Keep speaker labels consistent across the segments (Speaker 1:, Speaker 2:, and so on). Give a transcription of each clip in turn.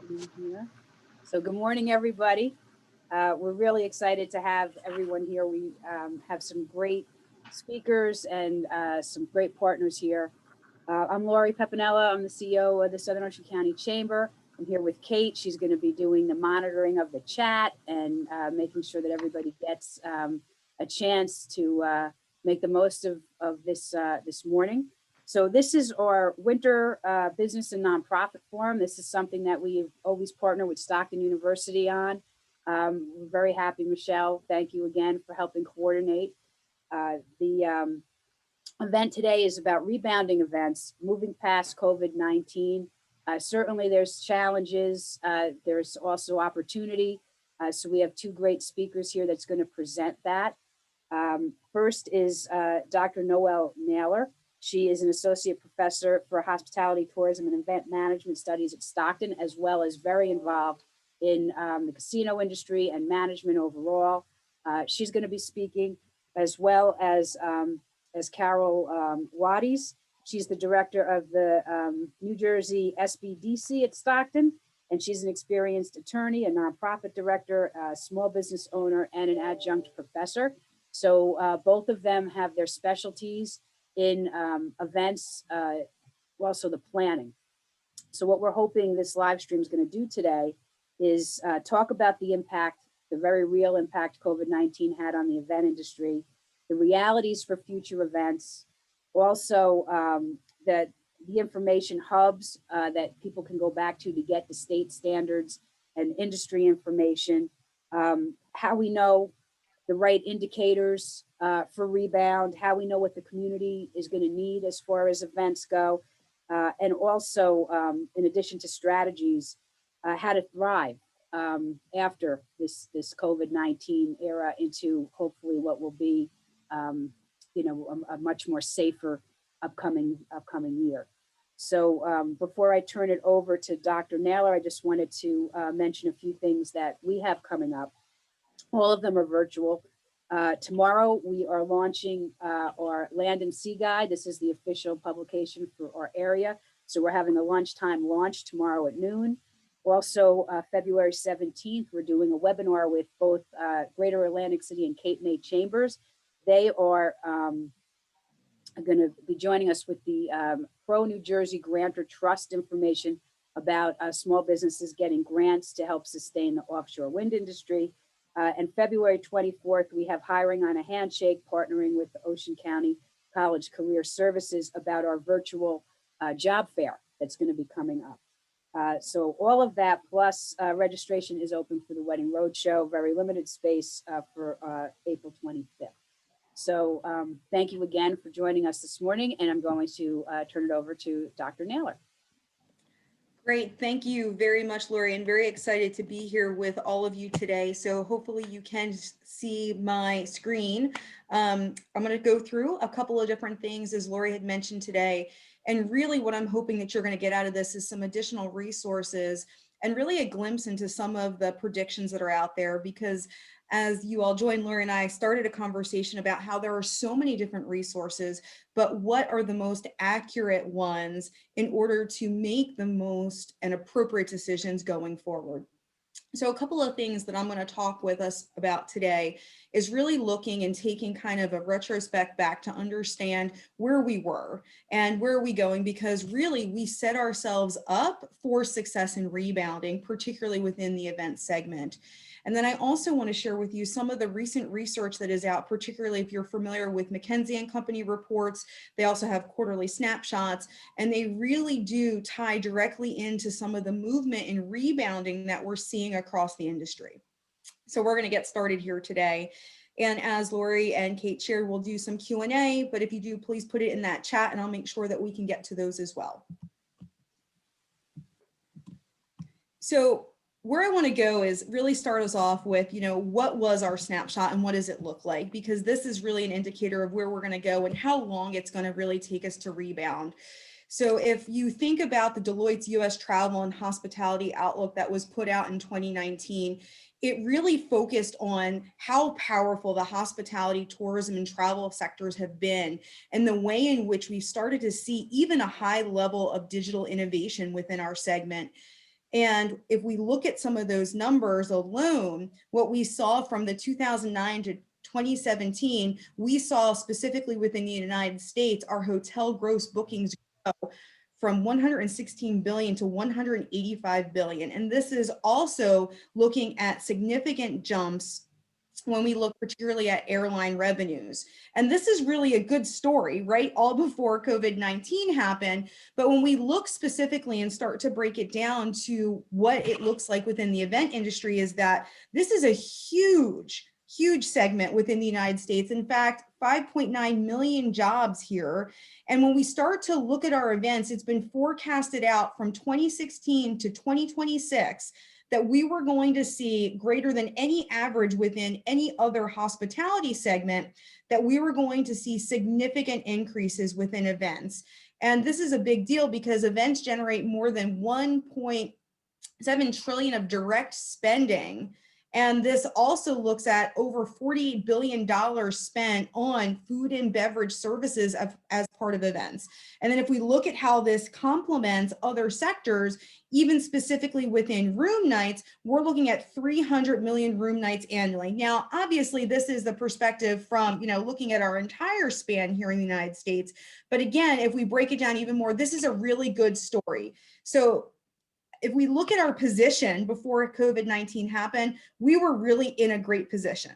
Speaker 1: Here. So good morning, everybody. We're really excited to have everyone here. We have some great speakers and some great partners here. I'm Lori Pepinella. I'm the CEO of the Southern Ocean County Chamber. I'm here with Kate. She's going to be doing the monitoring of the chat and making sure that everybody gets a chance to make the most of this this morning. So this is our winter business and nonprofit forum. This is something that we've always partnered with Stockton University on. We're very happy, Michelle. Thank you again for helping coordinate. The event today is about rebounding events, moving past COVID-19. Certainly there's challenges. There's also opportunity. So we have two great speakers here that's going to present that. First is Dr. Criscione-Naylor. She is an associate professor for hospitality, tourism, and event management studies at Stockton, as well as very involved in the casino industry and management overall. She's going to be speaking, as well as Carol Waties. She's the director of the NJSBDC at Stockton, and she's an experienced attorney, a nonprofit director, a small business owner, and an adjunct professor. So both of them have their specialties in events, also the planning. So what we're hoping this live stream is going to do today is talk about the impact, the very real impact COVID-19 had on the event industry, the realities for future events, also that the information hubs that people can go back to get the state standards and industry information, how we know the right indicators for rebound, how we know what the community is going to need as far as events go, and also, in addition to strategies, how to thrive after this COVID-19 era into hopefully what will be, a much more safer upcoming year. So before I turn it over to Dr. Naylor, I just wanted to mention a few things that we have coming up. All of them are virtual. Tomorrow, we are launching our Land and Sea Guide. This is the official publication for our area. So we're having a lunchtime launch tomorrow at noon. Also, February 17th, we're doing a webinar with both Greater Atlantic City and Cape May Chambers. They are going to be joining us with the Pro New Jersey Grantor Trust information about small businesses getting grants to help sustain the offshore wind industry. And February 24th, we have Hiring on a Handshake, partnering with the Ocean County College Career Services about our virtual job fair that's going to be coming up. So all of that, plus registration is open for the Wedding Roadshow, very limited space for April 25th. So thank you again for joining us this morning, and I'm going to turn it over to Dr. Naylor.
Speaker 2: Great, thank you very much, Lori, and very excited to be here with all of you today. So hopefully you can see my screen. I'm going to go through a couple of different things, as Lori had mentioned today. And really what I'm hoping that you're going to get out of this is some additional resources and really a glimpse into some of the predictions that are out there, because as you all joined, Lori and I started a conversation about how there are so many different resources, but what are the most accurate ones in order to make the most and appropriate decisions going forward. So a couple of things that I'm going to talk with us about today is really looking and taking kind of a retrospect back to understand where we were and where are we going, because really we set ourselves up for success in rebounding, particularly within the event segment. And then I also want to share with you some of the recent research that is out, particularly if you're familiar with McKinsey & Company reports. They also have quarterly snapshots, and they really do tie directly into some of the movement in rebounding that we're seeing across the industry. So we're going to get started here today. And as Lori and Kate shared, we'll do some Q&A, but if you do, please put it in that chat and I'll make sure that we can get to those as well. So where I want to go is really start us off with, what was our snapshot and what does it look like? Because this is really an indicator of where we're going to go and how long it's going to really take us to rebound. So if you think about the Deloitte's U.S. Travel and Hospitality Outlook that was put out in 2019, it really focused on how powerful the hospitality, tourism, and travel sectors have been, and the way in which we started to see even a high level of digital innovation within our segment. And if we look at some of those numbers alone, what we saw from the 2009 to 2017, we saw specifically within the United States, our hotel gross bookings grow from 116 billion to 185 billion. And this is also looking at significant jumps when we look particularly at airline revenues. And this is really a good story, right? All before COVID-19 happened. But when we look specifically and start to break it down to what it looks like within the event industry, is that this is a huge segment within the United States. In fact, 5.9 million jobs here. And when we start to look at our events, it's been forecasted out from 2016 to 2026 that we were going to see greater than any average within any other hospitality segment, that we were going to see significant increases within events. And this is a big deal because events generate more than 1.7 trillion of direct spending. And this also looks at over $48 billion spent on food and beverage services as part of events. And then if we look at how this complements other sectors, even specifically within room nights, we're looking at 300 million room nights annually. Now, obviously, this is the perspective from, looking at our entire span here in the United States. But again, if we break it down even more, this is a really good story. So if we look at our position before COVID-19 happened, we were really in a great position.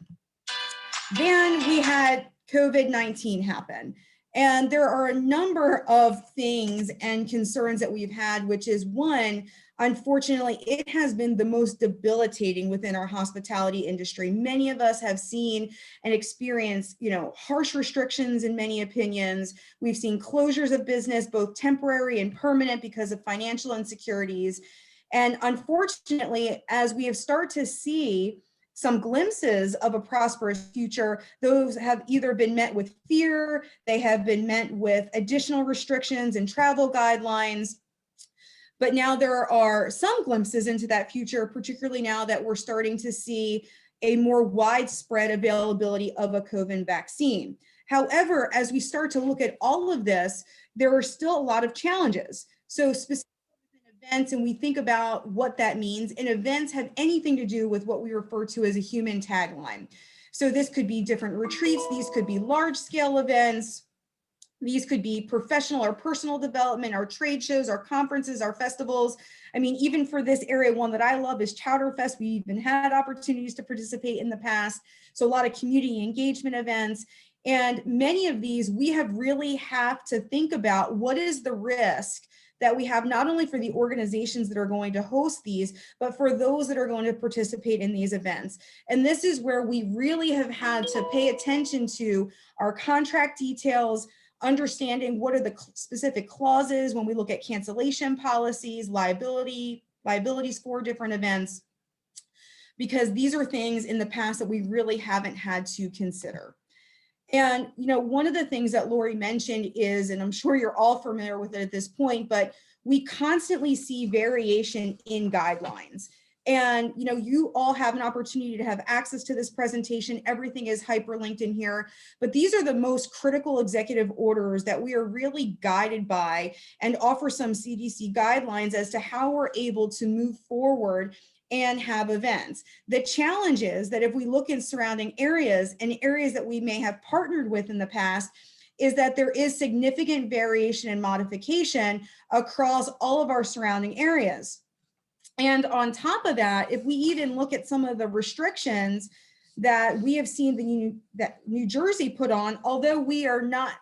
Speaker 2: Then we had COVID-19 happen. And there are a number of things and concerns that we've had, which is one, unfortunately, it has been the most debilitating within our hospitality industry. Many of us have seen and experienced, harsh restrictions in many opinions. We've seen closures of business, both temporary and permanent, because of financial insecurities. And unfortunately, as we have started to see some glimpses of a prosperous future, those have either been met with fear, they have been met with additional restrictions and travel guidelines. But now there are some glimpses into that future, particularly now that we're starting to see a more widespread availability of a COVID vaccine. However, as we start to look at all of this, there are still a lot of challenges. So specifically in events, and we think about what that means, and events have anything to do with what we refer to as a human tagline. So this could be different retreats, these could be large scale events, these could be professional or personal development, our trade shows, our conferences, our festivals. I mean, even for this area, one that I love is Chowderfest. We even had opportunities to participate in the past. So a lot of community engagement events. And many of these, we have really have to think about what is the risk that we have, not only for the organizations that are going to host these, but for those that are going to participate in these events. And this is where we really have had to pay attention to our contract details, understanding what are the specific clauses when we look at cancellation policies, liabilities for different events, because these are things in the past that we really haven't had to consider. And, one of the things that Lori mentioned is, and I'm sure you're all familiar with it at this point, but we constantly see variation in guidelines. And, you all have an opportunity to have access to this presentation. Everything is hyperlinked in here, but these are the most critical executive orders that we are really guided by, and offer some CDC guidelines as to how we're able to move forward and have events. The challenge is that if we look in surrounding areas and areas that we may have partnered with in the past, is that there is significant variation and modification across all of our surrounding areas. And on top of that, if we even look at some of the restrictions that we have seen that New Jersey put on, although we are not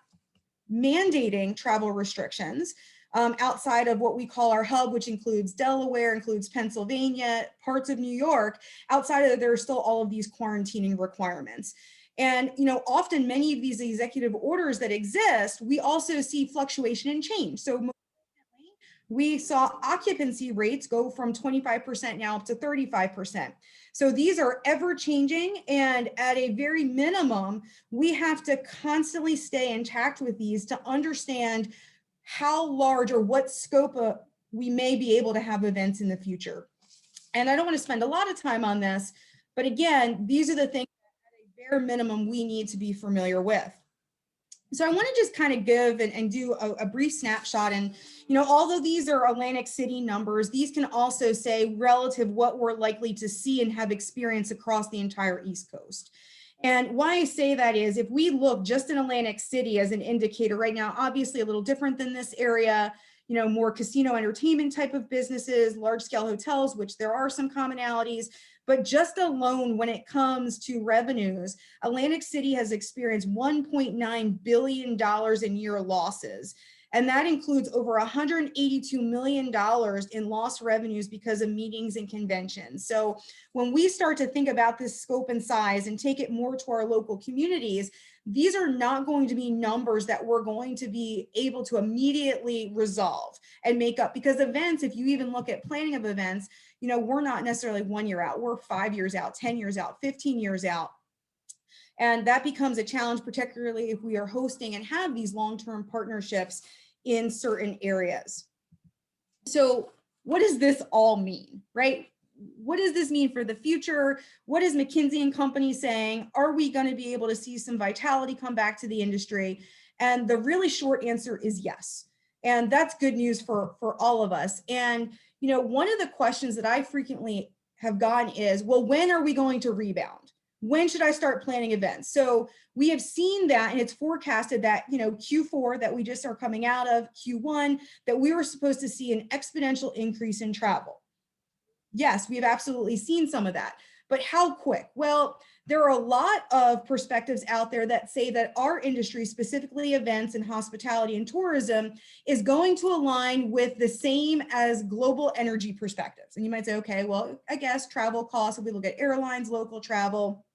Speaker 2: mandating travel restrictions, outside of what we call our hub, which includes Delaware, includes Pennsylvania, parts of New York. Outside of that, there are still all of these quarantining requirements. And, often many of these executive orders that exist, we also see fluctuation and change. So most recently, we saw occupancy rates go from 25% now up to 35%. So these are ever changing, and at a very minimum, we have to constantly stay intact with these to understand how large or what scope we may be able to have events in the future. And I don't want to spend a lot of time on this, but again, these are the things that at a bare minimum we need to be familiar with. So I want to just kind of give and do a brief snapshot. And, although these are Atlantic City numbers, these can also say relative what we're likely to see and have experienced across the entire East Coast. And why I say that is, if we look just in Atlantic City as an indicator right now, obviously a little different than this area, more casino entertainment type of businesses, large scale hotels, which there are some commonalities, but just alone when it comes to revenues, Atlantic City has experienced $1.9 billion in year losses. And that includes over $182 million in lost revenues because of meetings and conventions. So when we start to think about this scope and size and take it more to our local communities, these are not going to be numbers that we're going to be able to immediately resolve and make up, because events, if you even look at planning of events, we're not necessarily 1 year out, we're 5 years out, 10 years out, 15 years out. And that becomes a challenge, particularly if we are hosting and have these long-term partnerships in certain areas. So what does this all mean, right? What does this mean for the future? What is McKinsey and Company saying? Are we going to be able to see some vitality come back to the industry? And the really short answer is yes. And that's good news for all of us. And, one of the questions that I frequently have gotten is, well, when are we going to rebound? When should I start planning events? So we have seen that, and it's forecasted that, Q4 that we just are coming out of, Q1, that we were supposed to see an exponential increase in travel. Yes, we've absolutely seen some of that, but how quick? Well, there are a lot of perspectives out there that say that our industry, specifically events and hospitality and tourism, is going to align with the same as global energy perspectives. And you might say, okay, well, I guess travel costs, if we look at airlines, local travel.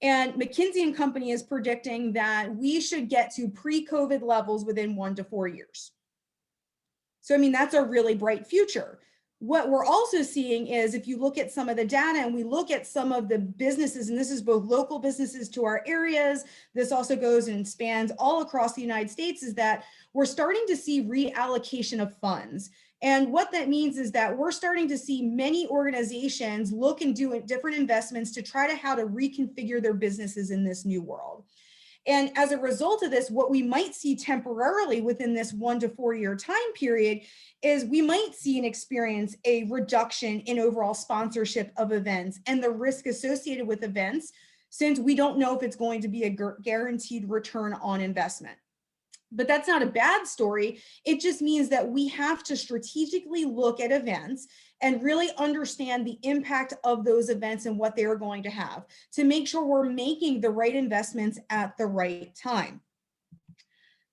Speaker 2: And McKinsey and Company is predicting that we should get to pre-COVID levels within 1 to 4 years. So, that's a really bright future. What we're also seeing is, if you look at some of the data and we look at some of the businesses, and this is both local businesses to our areas, this also goes and spans all across the United States, is that we're starting to see reallocation of funds. And what that means is that we're starting to see many organizations look and do different investments to try to how to reconfigure their businesses in this new world. And as a result of this, what we might see temporarily within this 1 to 4 year time period is we might see and experience a reduction in overall sponsorship of events and the risk associated with events, since we don't know if it's going to be a guaranteed return on investment. But that's not a bad story. It just means that we have to strategically look at events and really understand the impact of those events and what they are going to have to make sure we're making the right investments at the right time.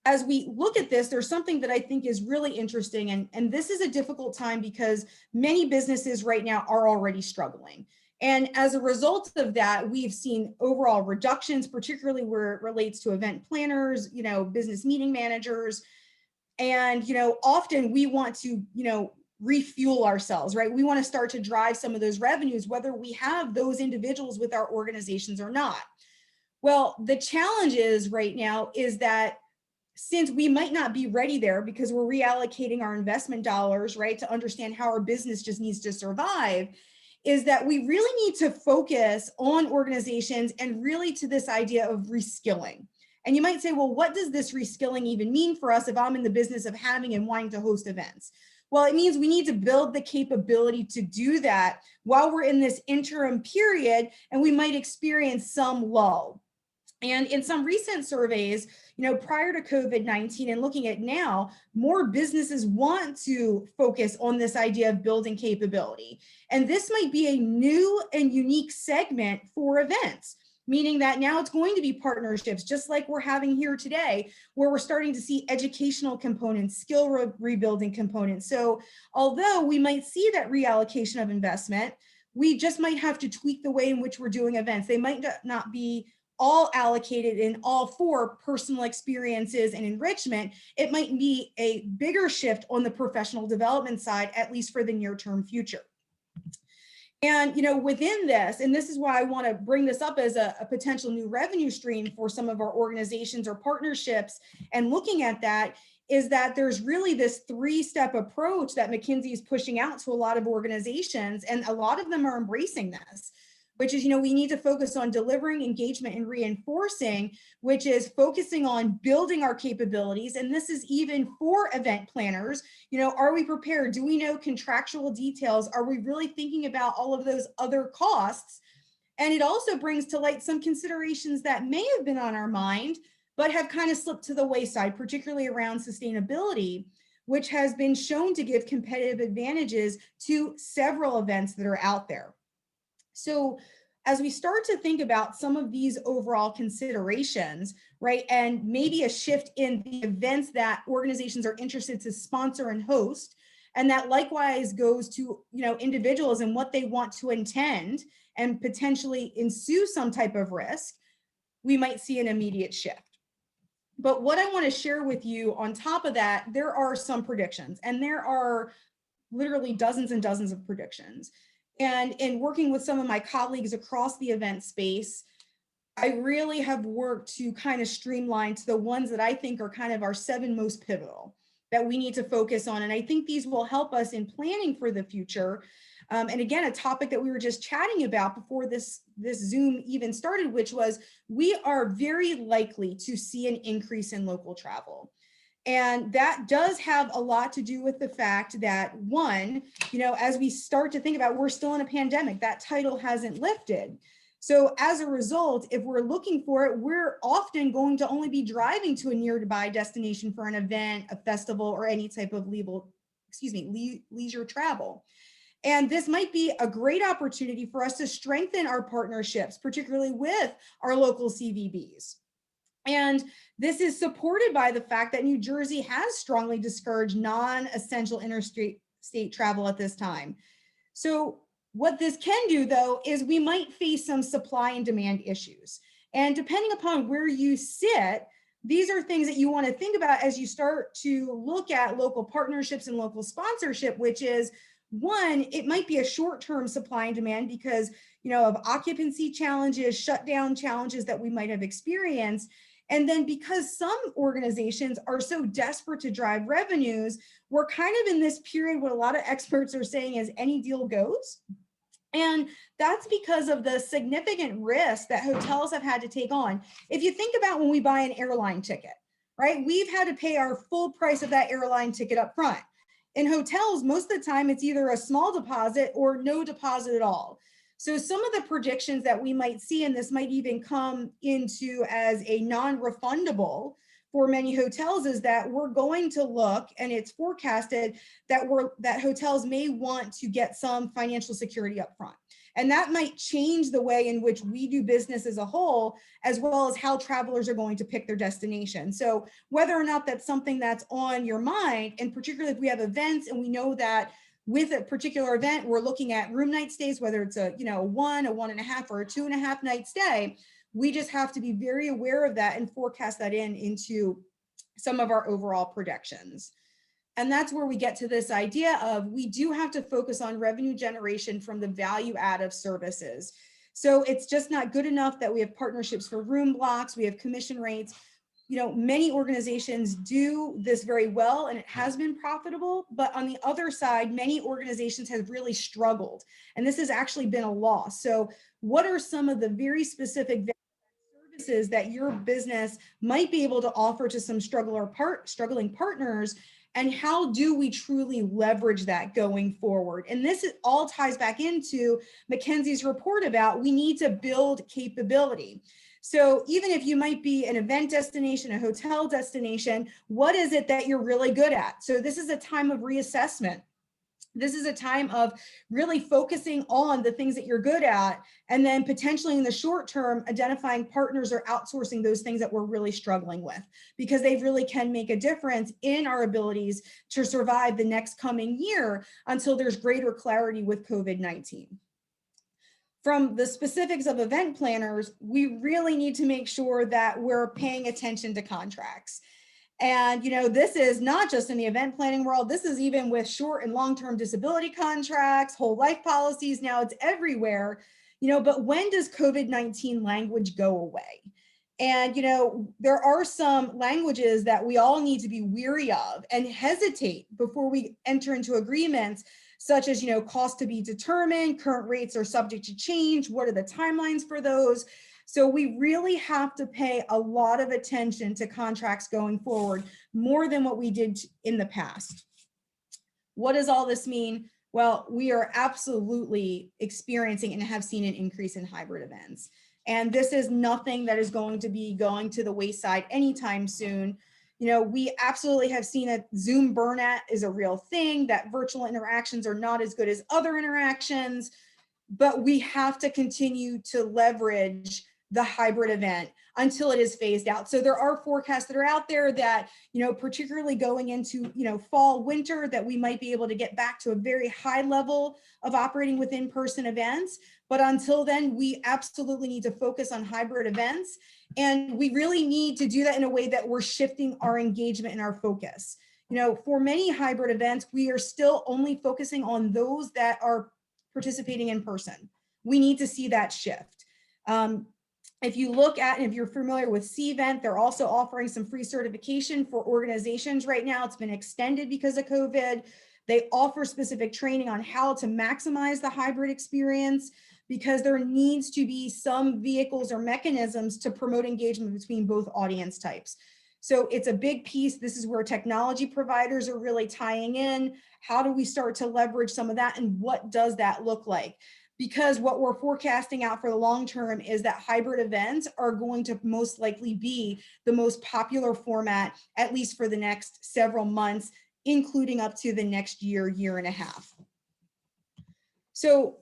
Speaker 2: As we look at this, there's something that I think is really interesting, and this is a difficult time because many businesses right now are already struggling. And as a result of that, we've seen overall reductions, particularly where it relates to event planners, business meeting managers. And, often we want to, refuel ourselves, right? We want to start to drive some of those revenues, whether we have those individuals with our organizations or not. Well, the challenge is right now is that since we might not be ready there because we're reallocating our investment dollars, right, to understand how our business just needs to survive, is that we really need to focus on organizations and really to this idea of reskilling. And you might say, well, what does this reskilling even mean for us if I'm in the business of having and wanting to host events? Well, it means we need to build the capability to do that while we're in this interim period, and we might experience some lull. And in some recent surveys, prior to COVID-19 and looking at now, more businesses want to focus on this idea of building capability. And this might be a new and unique segment for events, meaning that now it's going to be partnerships, just like we're having here today, where we're starting to see educational components, skill rebuilding components. So although we might see that reallocation of investment, we just might have to tweak the way in which we're doing events. They might not be all allocated in all for personal experiences and enrichment. It might be a bigger shift on the professional development side, at least for the near-term future. And, within this, and this is why I want to bring this up as a potential new revenue stream for some of our organizations or partnerships, and looking at that, is that there's really this 3-step approach that McKinsey is pushing out to a lot of organizations, and a lot of them are embracing this. which is, we need to focus on delivering engagement and reinforcing, which is focusing on building our capabilities. And this is even for event planners. Are we prepared? Do we know contractual details? Are we really thinking about all of those other costs? And it also brings to light some considerations that may have been on our mind, but have kind of slipped to the wayside, particularly around sustainability, which has been shown to give competitive advantages to several events that are out there. So as we start to think about some of these overall considerations, right, and maybe a shift in the events that organizations are interested to sponsor and host, and that likewise goes to, individuals and what they want to intend and potentially ensue some type of risk, we might see an immediate shift. But what I want to share with you on top of that, there are some predictions, and there are literally dozens and dozens of predictions. And in working with some of my colleagues across the event space, I really have worked to kind of streamline to the ones that I think are kind of our 7 most pivotal that we need to focus on. And I think these will help us in planning for the future. And again, a topic that we were just chatting about before this Zoom even started, which was we are very likely to see an increase in local travel. And that does have a lot to do with the fact that, one, as we start to think about, we're still in a pandemic, that title hasn't lifted. So as a result, if we're looking for it, we're often going to only be driving to a nearby destination for an event, a festival, or any type of leisure travel. And this might be a great opportunity for us to strengthen our partnerships, particularly with our local CVBs. And this is supported by the fact that New Jersey has strongly discouraged non-essential interstate travel at this time. So what this can do, though, is we might face some supply and demand issues. And depending upon where you sit, these are things that you want to think about as you start to look at local partnerships and local sponsorship, which is, one, it might be a short-term supply and demand because, of occupancy challenges, shutdown challenges that we might have experienced. And then because some organizations are so desperate to drive revenues, we're kind of in this period what a lot of experts are saying is any deal goes. And that's because of the significant risk that hotels have had to take on. If you think about when we buy an airline ticket, right, we've had to pay our full price of that airline ticket up front. In hotels, most of the time, it's either a small deposit or no deposit at all. So some of the predictions that we might see, and this might even come into as a non-refundable for many hotels, is that we're going to look, and it's forecasted that hotels may want to get some financial security up front. And that might change the way in which we do business as a whole, as well as how travelers are going to pick their destination. So whether or not that's something that's on your mind, and particularly if we have events and we know that with a particular event, we're looking at room night stays, whether it's a 1, a 1.5, or a 2.5 night stay, we just have to be very aware of that and forecast that into some of our overall projections. And that's where we get to this idea of we do have to focus on revenue generation from the value add of services. So it's just not good enough that we have partnerships for room blocks, we have commission rates. Many organizations do this very well and it has been profitable, but on the other side, many organizations have really struggled. And this has actually been a loss. So what are some of the very specific services that your business might be able to offer to some struggling partners? And how do we truly leverage that going forward? And this all ties back into McKinsey's report about we need to build capability. So even if you might be an event destination, a hotel destination, what is it that you're really good at? So this is a time of reassessment. This is a time of really focusing on the things that you're good at, and then potentially in the short term, identifying partners or outsourcing those things that we're really struggling with, because they really can make a difference in our abilities to survive the next coming year until there's greater clarity with COVID-19. From the specifics of event planners, we really need to make sure that we're paying attention to contracts. And, this is not just in the event planning world, this is even with short and long-term disability contracts, whole life policies, now it's everywhere, but when does COVID-19 language go away? And, there are some languages that we all need to be weary of and hesitate before we enter into agreements, such as, cost to be determined, current rates are subject to change, what are the timelines for those? So we really have to pay a lot of attention to contracts going forward, more than what we did in the past. What does all this mean? Well, we are absolutely experiencing and have seen an increase in hybrid events. And this is nothing that is going to be going to the wayside anytime soon. We absolutely have seen that Zoom burnout is a real thing, that virtual interactions are not as good as other interactions, but we have to continue to leverage the hybrid event until it is phased out. So there are forecasts that are out there that, particularly going into, fall, winter, that we might be able to get back to a very high level of operating with in-person events. But until then, we absolutely need to focus on hybrid events. And we really need to do that in a way that we're shifting our engagement and our focus. For many hybrid events, we are still only focusing on those that are participating in person. We need to see that shift. If you look at, and if you're familiar with Cvent, they're also offering some free certification for organizations right now. It's been extended because of COVID. They offer specific training on how to maximize the hybrid experience, because there needs to be some vehicles or mechanisms to promote engagement between both audience types. So it's a big piece. This is where technology providers are really tying in. How do we start to leverage some of that, and what does that look like? Because what we're forecasting out for the long term is that hybrid events are going to most likely be the most popular format, at least for the next several months, including up to the next year, year and a half. So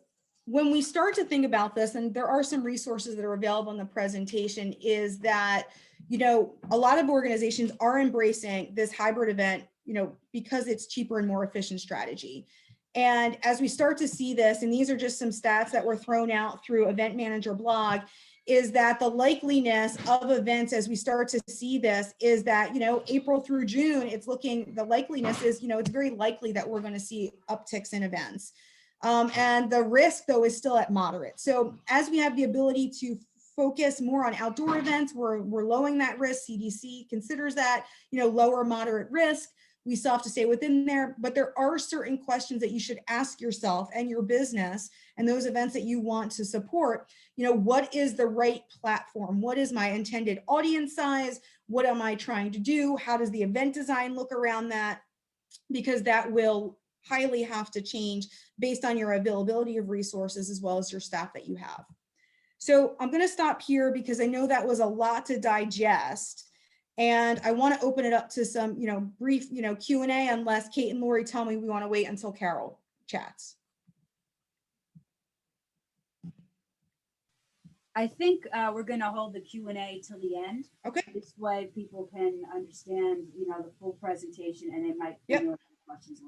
Speaker 2: when we start to think about this, and there are some resources that are available in the presentation, is that, a lot of organizations are embracing this hybrid event, because it's cheaper and more efficient strategy. And as we start to see this, and these are just some stats that were thrown out through Event Manager blog, is that the likeliness of events as we start to see this is that, April through June, the likeliness is, it's very likely that we're going to see upticks in events. And the risk, though, is still at moderate. So as we have the ability to focus more on outdoor events, we're lowering that risk. CDC considers that, lower moderate risk. We still have to stay within there, but there are certain questions that you should ask yourself and your business and those events that you want to support. What is the right platform? What is my intended audience size? What am I trying to do? How does the event design look around that? Because that will highly have to change based on your availability of resources as well as your staff that you have. So I'm going to stop here because I know that was a lot to digest. And I want to open it up to some, brief, Q&A, unless Kate and Lori tell me we want to wait until Carol chats.
Speaker 1: I think we're going to hold the Q&A till the end.
Speaker 2: Okay.
Speaker 1: This way people can understand, the full presentation, and they might questions.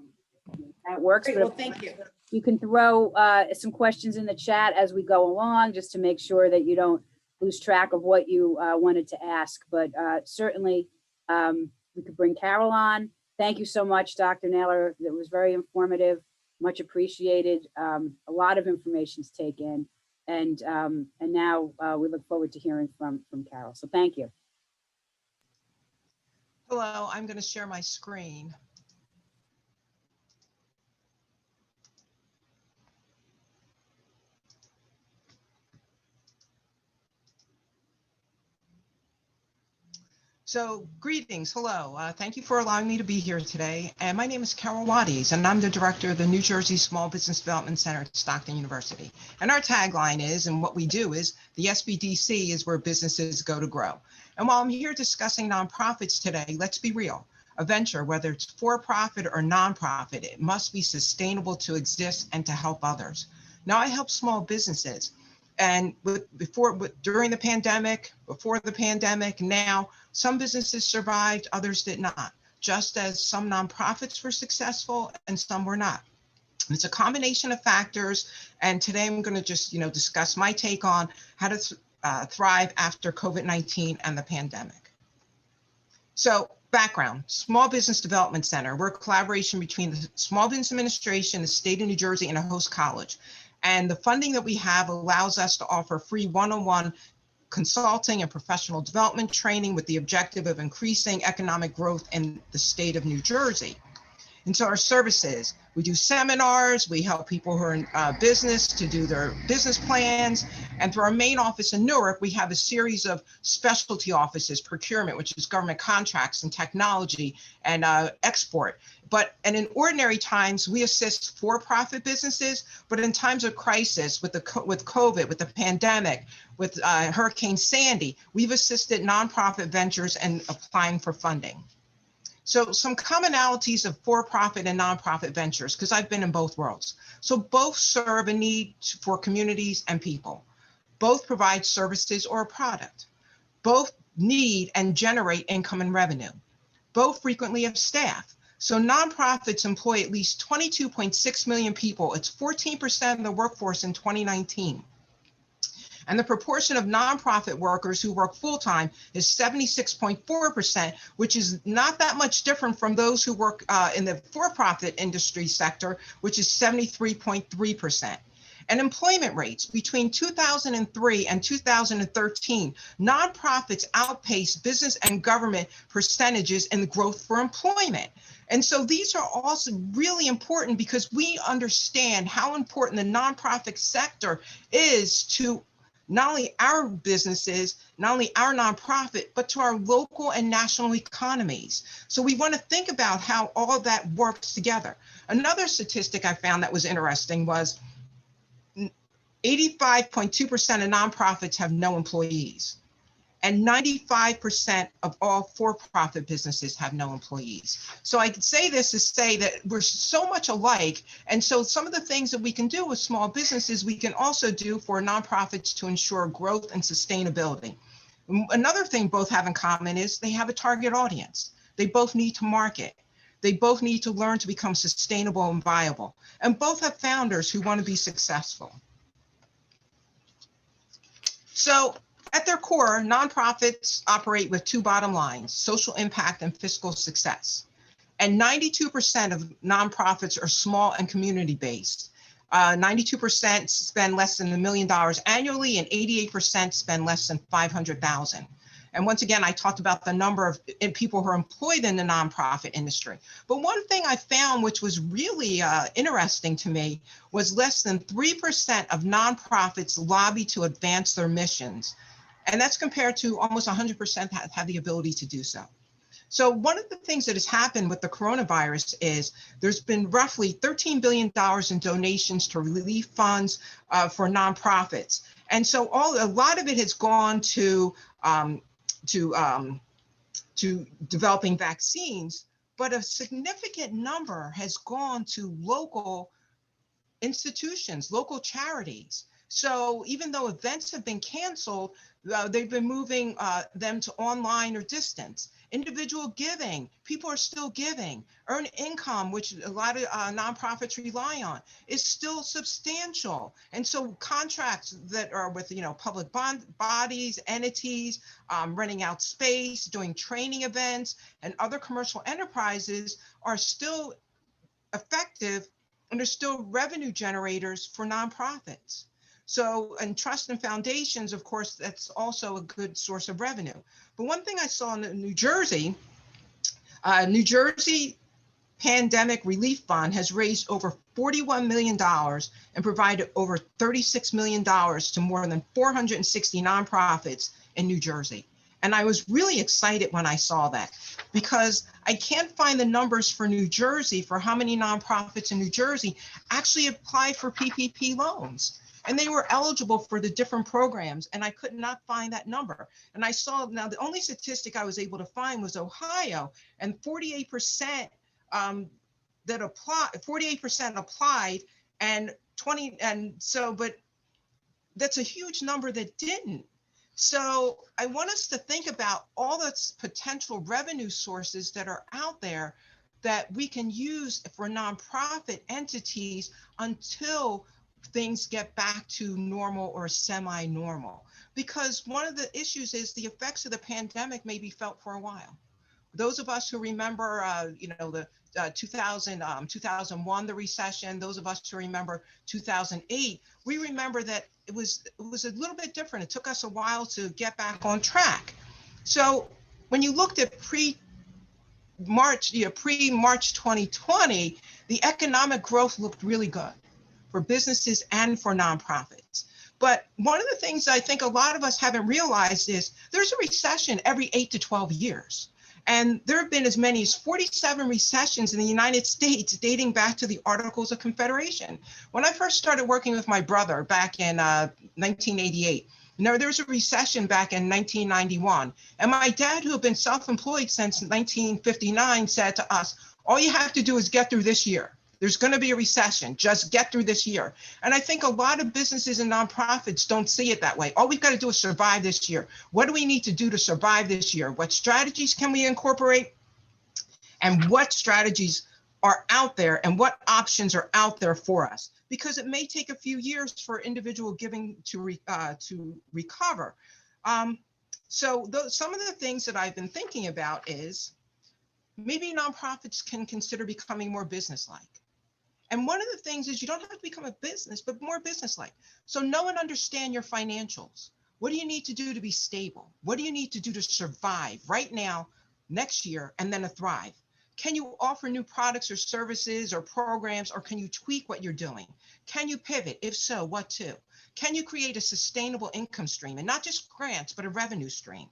Speaker 1: That works.
Speaker 2: Great. Well, thank you.
Speaker 1: You can throw some questions in the chat as we go along, just to make sure that you don't lose track of what you wanted to ask. But certainly we could bring Carol on. Thank you so much, Dr. Naylor. It was very informative, much appreciated. A lot of information to take in. And now we look forward to hearing from Carol. So thank you.
Speaker 3: Hello, I'm going to share my screen. So greetings, hello. Thank you for allowing me to be here today. And my name is Carol Waties, and I'm the director of the New Jersey Small Business Development Center at Stockton University. And our tagline is, and what we do is, the SBDC is where businesses go to grow. And while I'm here discussing nonprofits today, let's be real. A venture, whether it's for-profit or nonprofit, it must be sustainable to exist and to help others. Now, I help small businesses. And during the pandemic, before the pandemic, now, some businesses survived, others did not, just as some nonprofits were successful and some were not. It's a combination of factors. And today I'm going to just, discuss my take on how to thrive after COVID-19 and the pandemic. So background, Small Business Development Center. We're a collaboration between the Small Business Administration, the state of New Jersey, and a host college. And the funding that we have allows us to offer free one-on-one consulting and professional development training with the objective of increasing economic growth in the state of New Jersey. into our services. We do seminars, we help people who are in business to do their business plans. And through our main office in Newark, we have a series of specialty offices, procurement, which is government contracts and technology and export. And in ordinary times, we assist for-profit businesses, but in times of crisis with COVID, with the pandemic, with Hurricane Sandy, we've assisted nonprofit ventures in applying for funding. So some commonalities of for-profit and nonprofit ventures, because I've been in both worlds. So both serve a need for communities and people. Both provide services or a product. Both need and generate income and revenue. Both frequently have staff. So nonprofits employ at least 22.6 million people. It's 14% of the workforce in 2019. And the proportion of nonprofit workers who work full-time is 76.4%, which is not that much different from those who work in the for-profit industry sector, which is 73.3%. And employment rates between 2003 and 2013, nonprofits outpaced business and government percentages in the growth for employment. And so these are also really important because we understand how important the nonprofit sector is to not only our businesses, not only our nonprofit, but to our local and national economies. So we want to think about how all of that works together. Another statistic I found that was interesting was 85.2% of nonprofits have no employees, and 95% of all for-profit businesses have no employees. So I could say this to say that we're so much alike. And so some of the things that we can do with small businesses, we can also do for nonprofits to ensure growth and sustainability. Another thing both have in common is they have a target audience. They both need to market. They both need to learn to become sustainable and viable. And both have founders who want to be successful. So at their core, nonprofits operate with two bottom lines: social impact and fiscal success. And 92% of nonprofits are small and community-based. 92% spend less than $1 million annually, and 88% spend less than $500,000. And once again, I talked about the number of people who are employed in the nonprofit industry. But one thing I found, which was really interesting to me, was less than 3% of nonprofits lobby to advance their missions. And that's compared to almost 100% have the ability to do so. So one of the things that has happened with the coronavirus is there's been roughly $13 billion in donations to relief funds for nonprofits. And so a lot of it has gone to developing vaccines, but a significant number has gone to local institutions, local charities. So even though events have been canceled, they've been moving them to online or distance. Individual giving, people are still giving. Earned income, which a lot of nonprofits rely on, is still substantial. And so contracts that are with public bodies, entities, renting out space, doing training events, and other commercial enterprises are still effective, and they're still revenue generators for nonprofits. So, and trust and foundations, of course, that's also a good source of revenue. But one thing I saw in New Jersey Pandemic Relief Fund has raised over $41 million and provided over $36 million to more than 460 nonprofits in New Jersey. And I was really excited when I saw that, because I can't find the numbers for New Jersey for how many nonprofits in New Jersey actually applied for PPP loans. And they were eligible for the different programs, and I could not find that number. And I saw, now the only statistic I was able to find was Ohio, and 48% that applied, 48% applied, and but that's a huge number that didn't. So I want us to think about all the potential revenue sources that are out there that we can use for nonprofit entities until things get back to normal or semi-normal. Because one of the issues is the effects of the pandemic may be felt for a while. Those of us who remember, the 2001, the recession, those of us who remember 2008, we remember that it was a little bit different. It took us a while to get back on track. So when you looked at pre-March 2020, the economic growth looked really good for businesses and for nonprofits. But one of the things I think a lot of us haven't realized is there's a recession every 8 to 12 years. And there have been as many as 47 recessions in the United States dating back to the Articles of Confederation. When I first started working with my brother back in 1988, there was a recession back in 1991. And my dad, who had been self-employed since 1959, said to us, all you have to do is get through this year. There's going to be a recession. Just get through this year. And I think a lot of businesses and nonprofits don't see it that way. All we've got to do is survive this year. What do we need to do to survive this year? What strategies can we incorporate? And what strategies are out there and what options are out there for us? Because it may take a few years for individual giving to recover. Some of the things that I've been thinking about is maybe nonprofits can consider becoming more business-like. And one of the things is you don't have to become a business, but more business-like. So know and understand your financials. What do you need to do to be stable? What do you need to do to survive right now, next year, and then to thrive? Can you offer new products or services or programs, or can you tweak what you're doing? Can you pivot? If so, what to? Can you create a sustainable income stream, and not just grants, but a revenue stream?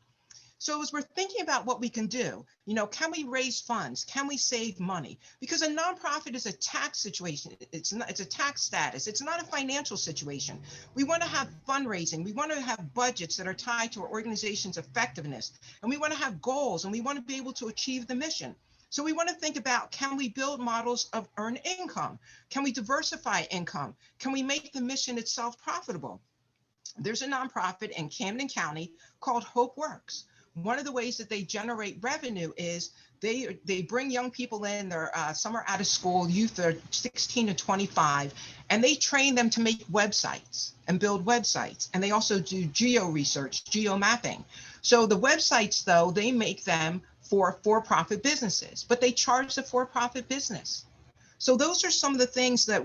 Speaker 3: So as we're thinking about what we can do, can we raise funds? Can we save money? Because a nonprofit is a tax situation. It's a tax status. It's not a financial situation. We want to have fundraising. We want to have budgets that are tied to our organization's effectiveness. And we want to have goals, and we want to be able to achieve the mission. So we want to think about, can we build models of earned income? Can we diversify income? Can we make the mission itself profitable? There's a nonprofit in Camden County called Hope Works. One of the ways that they generate revenue is they bring young people in. They're some are out of school, youth are 16 to 25, and they train them to make websites and build websites. And they also do geo research, geo mapping. So the websites, though, they make them for-profit businesses, but they charge the for-profit business. So those are some of the things that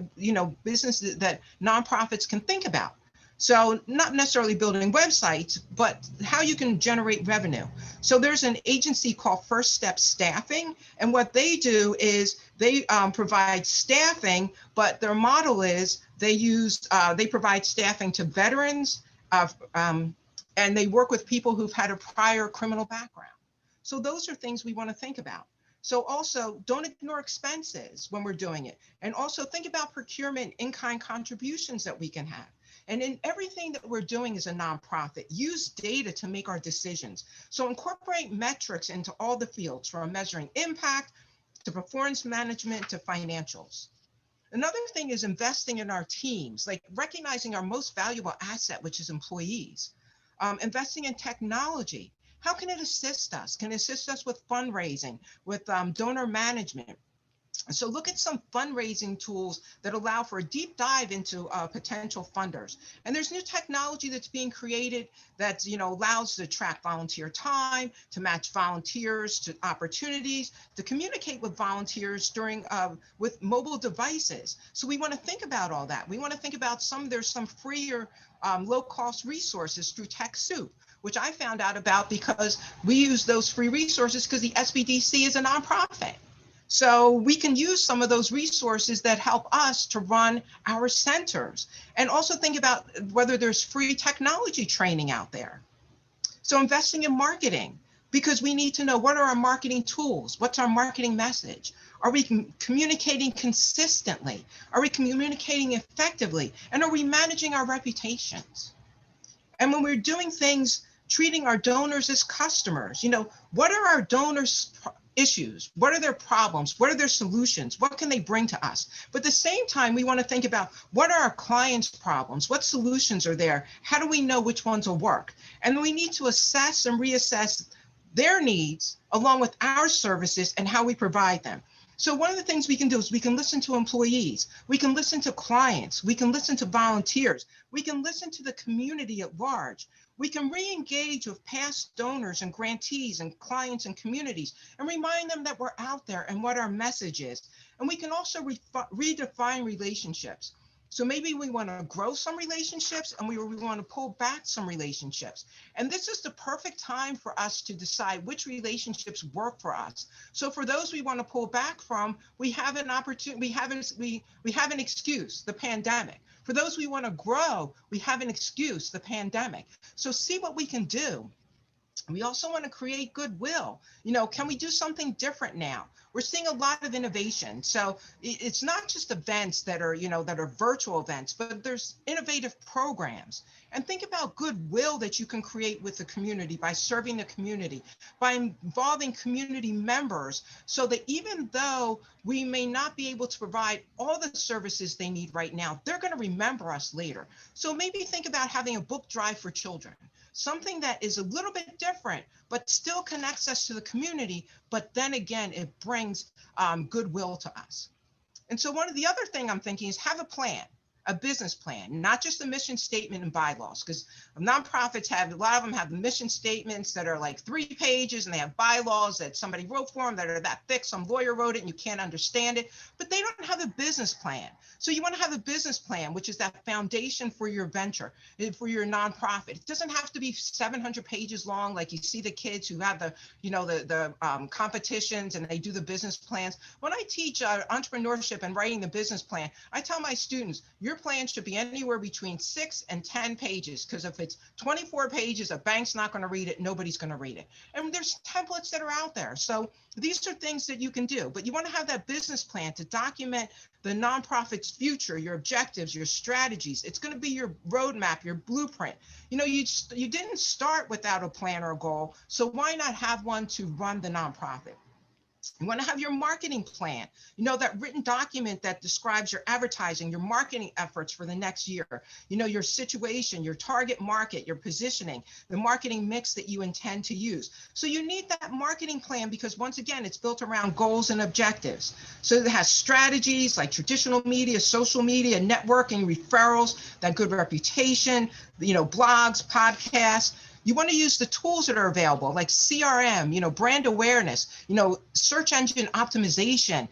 Speaker 3: businesses, that nonprofits can think about. So not necessarily building websites, but how you can generate revenue. So there's an agency called First Step Staffing. And what they do is they provide staffing, but their model is they provide staffing to veterans, and they work with people who've had a prior criminal background. So those are things we want to think about. So also don't ignore expenses when we're doing it. And also think about procurement in-kind contributions that we can have. And in everything that we're doing as a nonprofit, use data to make our decisions. So incorporate metrics into all the fields, from measuring impact to performance management to financials. Another thing is investing in our teams, like recognizing our most valuable asset, which is employees. Investing in technology. How can it assist us? Can it assist us with fundraising, with donor management? So look at some fundraising tools that allow for a deep dive into potential funders. And there's new technology that's being created that allows to track volunteer time, to match volunteers to opportunities, to communicate with volunteers during with mobile devices. So we want to think about all that. We want to think about there's some free or low-cost resources through TechSoup, which I found out about because we use those free resources because the SBDC is a nonprofit. So we can use some of those resources that help us to run our centers, and also think about whether there's free technology training out there. So investing in marketing, because we need to know, what are our marketing tools? What's our marketing message? Are we communicating consistently? Are we communicating effectively? And are we managing our reputations? And when we're doing things, treating our donors as customers, what are our donors' issues? What are their problems? What are their solutions? What can they bring to us? But at the same time, we want to think about, what are our clients' problems? What solutions are there? How do we know which ones will work? And we need to assess and reassess their needs along with our services and how we provide them. So one of the things we can do is we can listen to employees, we can listen to clients, we can listen to volunteers, we can listen to the community at large. We can re-engage with past donors and grantees and clients and communities and remind them that we're out there and what our message is. And we can also redefine relationships. So maybe we want to grow some relationships and we want to pull back some relationships. And this is the perfect time for us to decide which relationships work for us. So for those we want to pull back from, we have an opportunity, we have an excuse, the pandemic. For those we want to grow, we have an excuse, the pandemic. So see what we can do. We also want to create goodwill. Can we do something different now? We're seeing a lot of innovation. So it's not just events that are, that are virtual events, but there's innovative programs. And think about goodwill that you can create with the community by serving the community, by involving community members, so that even though we may not be able to provide all the services they need right now, they're going to remember us later. So maybe think about having a book drive for children. Something that is a little bit different, but still connects us to the community. But then again, it brings goodwill to us. And so one of the other thing I'm thinking is have a plan, a business plan, not just a mission statement and bylaws, because nonprofits a lot of them have mission statements that are like 3 pages, and they have bylaws that somebody wrote for them that are that thick. Some lawyer wrote it and you can't understand it, but they don't have a business plan. So you want to have a business plan, which is that foundation for your venture, for your nonprofit. It doesn't have to be 700 pages long, like you see the kids who have the competitions and they do the business plans. When I teach entrepreneurship and writing the business plan, I tell my students, your plan should be anywhere between 6 and 10 pages, because if it's 24 pages, a bank's not going to read it, nobody's going to read it. And there's templates that are out there. So these are things that you can do, but you want to have that business plan to document the nonprofit's future, your objectives, your strategies. It's going to be your roadmap, your blueprint. You didn't start without a plan or a goal, so why not have one to run the nonprofit? You want to have your marketing plan, that written document that describes your advertising, your marketing efforts for the next year, your situation, your target market, your positioning, the marketing mix that you intend to use. So you need that marketing plan because once again, it's built around goals and objectives. So it has strategies like traditional media, social media, networking, referrals, that good reputation, blogs, podcasts. You want to use the tools that are available like CRM, brand awareness, search engine optimization,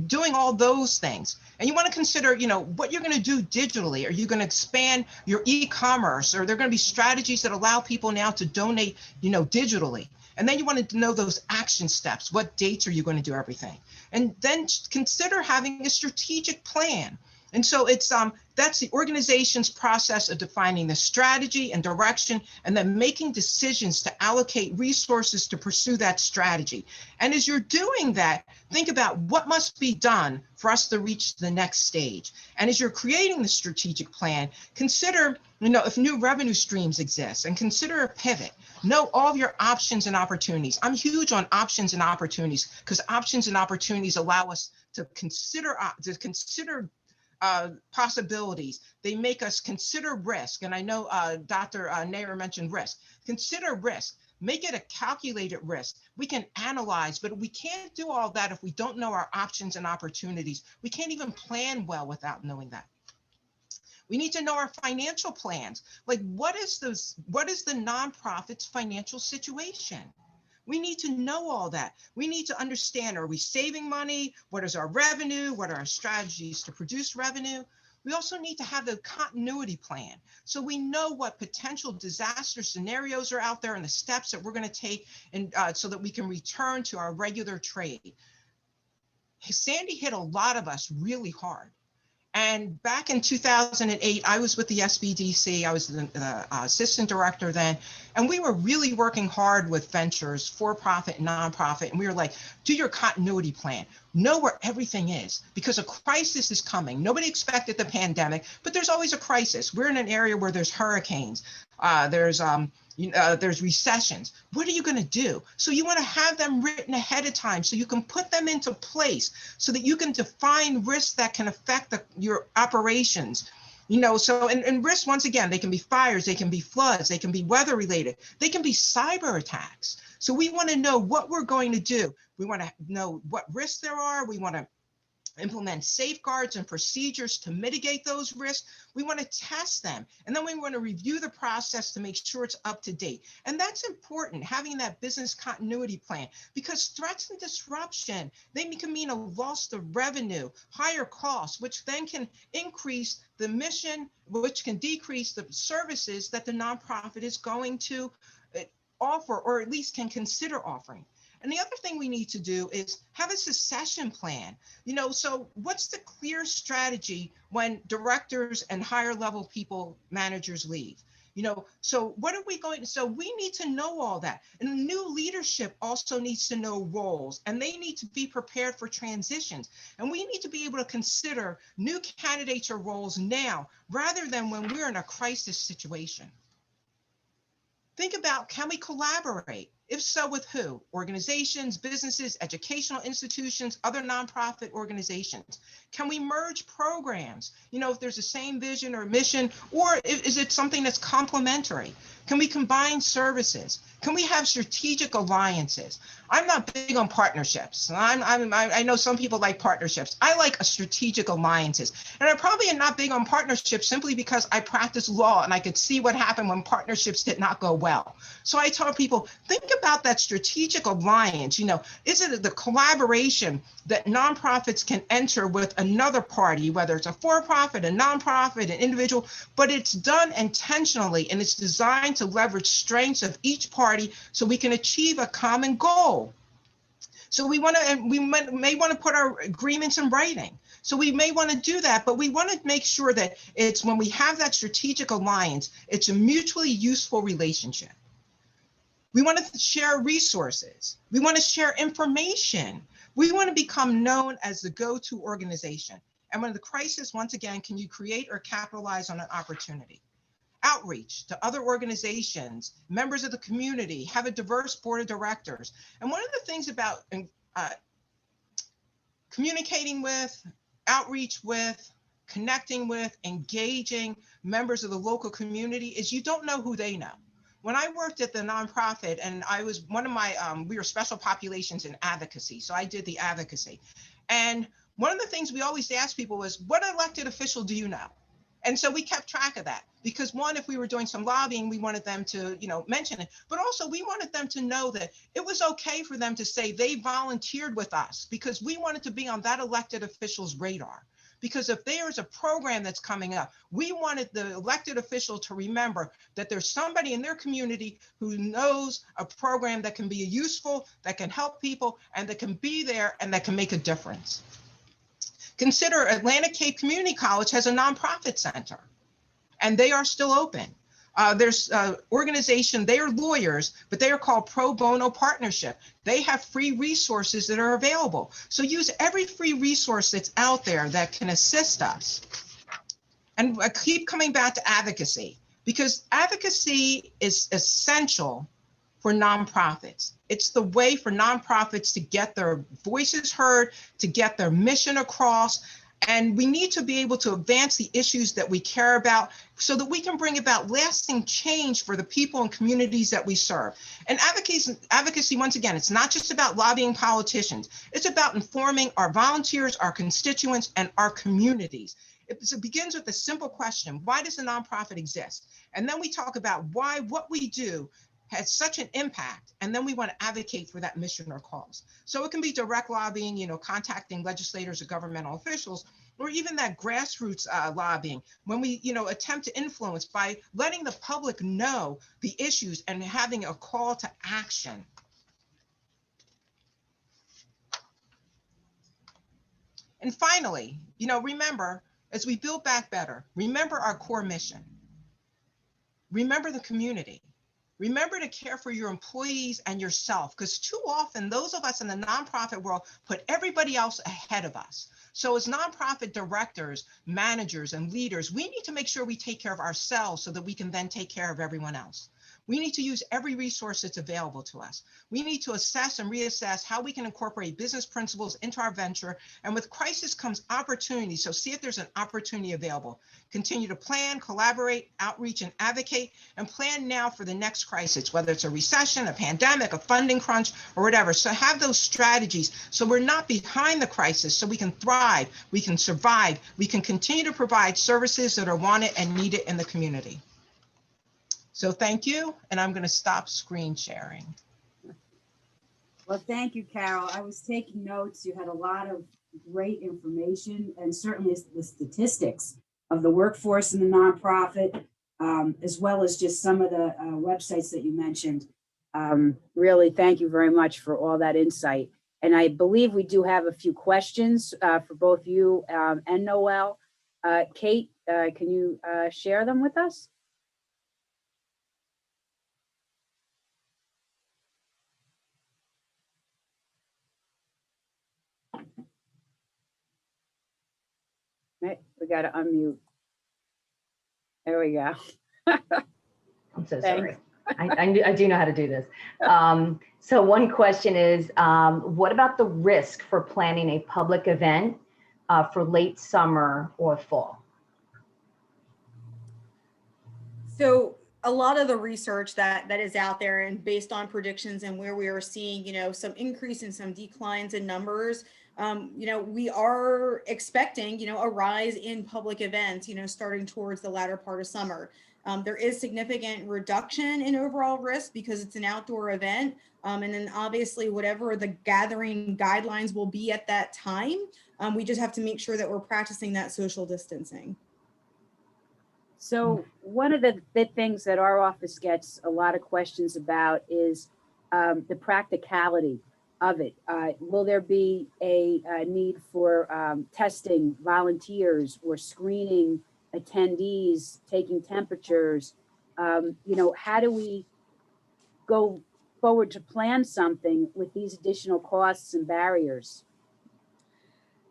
Speaker 3: doing all those things. And you want to consider, what you're going to do digitally. Are you going to expand your e-commerce? Or there going to be strategies that allow people now to donate, digitally? And then you want to know those action steps. What dates are you going to do everything? And then consider having a strategic plan. And so that's the organization's process of defining the strategy and direction, and then making decisions to allocate resources to pursue that strategy. And as you're doing that, think about what must be done for us to reach the next stage. And as you're creating the strategic plan, consider, if new revenue streams exist, and consider a pivot. Know all of your options and opportunities. I'm huge on options and opportunities because options and opportunities allow us to consider possibilities. They make us consider risk. And I know Dr. Naylor mentioned risk. Consider risk. Make it a calculated risk. We can analyze, but we can't do all that if we don't know our options and opportunities. We can't even plan well without knowing that. We need to know our financial plans. Like what is the nonprofit's financial situation? We need to know all that. We need to understand, are we saving money? What is our revenue? What are our strategies to produce revenue? We also need to have the continuity plan. So we know what potential disaster scenarios are out there and the steps that we're going to take so that we can return to our regular trade. Sandy hit a lot of us really hard. And back in 2008, I was with the SBDC. I was the assistant director then. And we were really working hard with ventures, for-profit and nonprofit. And we were like, do your continuity plan. Know where everything is because a crisis is coming. Nobody expected the pandemic, but there's always a crisis. We're in an area where there's hurricanes. There's recessions. What are you going to do? So you want to have them written ahead of time so you can put them into place so that you can define risks that can affect your operations. And risks, once again, they can be fires, they can be floods, they can be weather related, they can be cyber attacks. So we want to know what we're going to do. We want to know what risks there are. We want to implement safeguards and procedures to mitigate those risks. We want to test them. And then we want to review the process to make sure it's up to date. And that's important, having that business continuity plan, because threats and disruption, they can mean a loss of revenue, higher costs, which then can increase the mission, which can decrease the services that the nonprofit is going to offer, or at least can consider offering. And the other thing we need to do is have a succession plan. So what's the clear strategy when directors and higher level people, managers leave? So what are we going, so we need to know all that. And new leadership also needs to know roles, and they need to be prepared for transitions. And we need to be able to consider new candidates or roles now, rather than when we're in a crisis situation. Think about, can we collaborate? If so, with who? Organizations, businesses, educational institutions, other nonprofit organizations. Can we merge programs? If there's the same vision or mission, or is it something that's complementary? Can we combine services? Can we have strategic alliances? I'm not big on partnerships. I know some people like partnerships. I like strategic alliances. And I probably am not big on partnerships simply because I practice law and I could see what happened when partnerships did not go well. So I tell people, think about that strategic alliance. Is it the collaboration that nonprofits can enter with another party, whether it's a for-profit, a nonprofit, an individual, but it's done intentionally and it's designed to leverage strengths of each party so we can achieve a common goal. So we may want to put our agreements in writing. So we may want to do that, but we want to make sure that it's, when we have that strategic alliance, it's a mutually useful relationship. We want to share resources. We want to share information. We want to become known as the go-to organization. And when the crisis, once again, can you create or capitalize on an opportunity? Outreach to other organizations, members of the community, have a diverse board of directors. And one of the things about communicating with, outreach with, connecting with, engaging members of the local community is you don't know who they know. When I worked at the nonprofit, and I was one of my, we were special populations in advocacy. So I did the advocacy. And one of the things we always asked people was, what elected official do you know? And so we kept track of that, because one, if we were doing some lobbying, we wanted them to, mention it, but also we wanted them to know that it was okay for them to say they volunteered with us, because we wanted to be on that elected official's radar. Because if there is a program that's coming up, we wanted the elected official to remember that there's somebody in their community who knows a program that can be useful, that can help people, and that can be there and that can make a difference. Consider Atlantic Cape Community College has a nonprofit center, and they are still open. There's an organization, they are lawyers, but they are called Pro Bono Partnership. They have free resources that are available. So use every free resource that's out there that can assist us. And I keep coming back to advocacy, because advocacy is essential for nonprofits. It's the way for nonprofits to get their voices heard, to get their mission across. And we need to be able to advance the issues that we care about so that we can bring about lasting change for the people and communities that we serve. And advocacy, once again, it's not just about lobbying politicians. It's about informing our volunteers, our constituents, and our communities. It begins with a simple question: why does a nonprofit exist? And then we talk about why what we do has such an impact, and then we want to advocate for that mission or cause. So it can be direct lobbying, contacting legislators or governmental officials, or even that grassroots lobbying, when we, attempt to influence by letting the public know the issues and having a call to action. And finally, remember, as we build back better, remember our core mission. Remember the community. Remember to care for your employees and yourself, because too often those of us in the nonprofit world put everybody else ahead of us. So as nonprofit directors, managers, and leaders, we need to make sure we take care of ourselves so that we can then take care of everyone else. We need to use every resource that's available to us. We need to assess and reassess how we can incorporate business principles into our venture. And with crisis comes opportunity. So see if there's an opportunity available. Continue to plan, collaborate, outreach, and advocate, and plan now for the next crisis, whether it's a recession, a pandemic, a funding crunch, or whatever. So have those strategies so we're not behind the crisis, so we can thrive, we can survive, we can continue to provide services that are wanted and needed in the community. So thank you, and I'm going to stop screen sharing.
Speaker 1: Well, thank you, Carol. I was taking notes. You had a lot of great information, and certainly the statistics of the workforce in the nonprofit, as well as just some of the websites that you mentioned. Really, thank you very much for all that insight. And I believe we do have a few questions for both you and Noel. Kate, can you share them with us? Right, we got to unmute. There we go.
Speaker 4: I'm so sorry. I do know how to do this. So one question is, what about the risk for planning a public event for late summer or fall?
Speaker 2: So a lot of the research that is out there and based on predictions and where we are seeing, some increase and some declines in numbers, we are expecting, a rise in public events, starting towards the latter part of summer. There is significant reduction in overall risk because it's an outdoor event. And then obviously whatever the gathering guidelines will be at that time, we just have to make sure that we're practicing that social distancing.
Speaker 1: So one of the things that our office gets a lot of questions about is the practicality of it. Will there be a need for testing volunteers or screening attendees, taking temperatures? How do we go forward to plan something with these additional costs and barriers?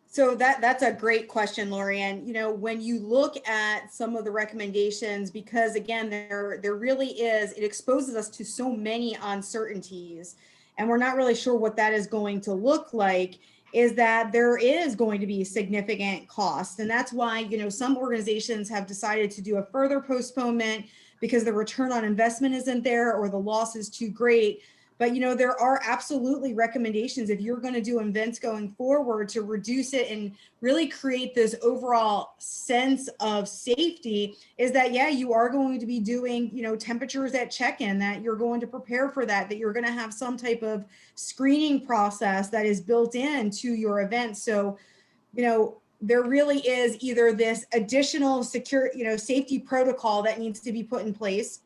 Speaker 2: So that's a great question, Lori. And, when you look at some of the recommendations, because again, there really is, it exposes us to so many uncertainties, and we're not really sure what that is going to look like, is that there is going to be significant cost. And that's why, some organizations have decided to do a further postponement because the return on investment isn't there or the loss is too great. But, there are absolutely recommendations if you're going to do events going forward to reduce it and really create this overall sense of safety, is that, yeah, you are going to be doing, temperatures at check-in, that you're going to prepare for that you're going to have some type of screening process that is built into your event. So, there really is either this additional secure, safety protocol that needs to be put in place.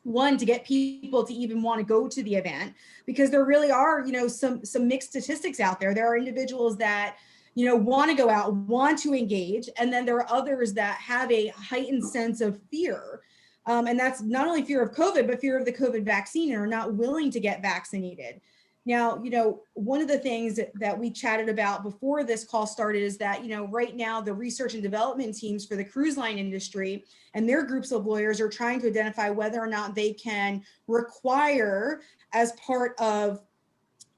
Speaker 2: One, to get people to even want to go to the event, because there really are, some mixed statistics out there. There are individuals that, want to go out, want to engage, and then there are others that have a heightened sense of fear. And that's not only fear of COVID, but fear of the COVID vaccine, and are not willing to get vaccinated. Now, one of the things that we chatted about before this call started is that, right now the research and development teams for the cruise line industry and their groups of lawyers are trying to identify whether or not they can require, as part of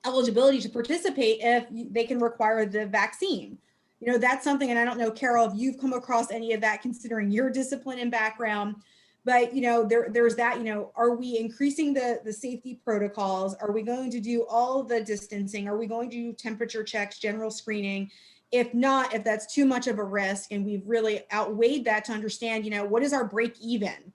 Speaker 2: eligibility to participate, if they can require the vaccine. That's something, and I don't know, Carol, if you've come across any of that considering your discipline and background. But, there's that, are we increasing the safety protocols? Are we going to do all the distancing? Are we going to do temperature checks, general screening? If not, if that's too much of a risk and we've really outweighed that to understand, what is our break even?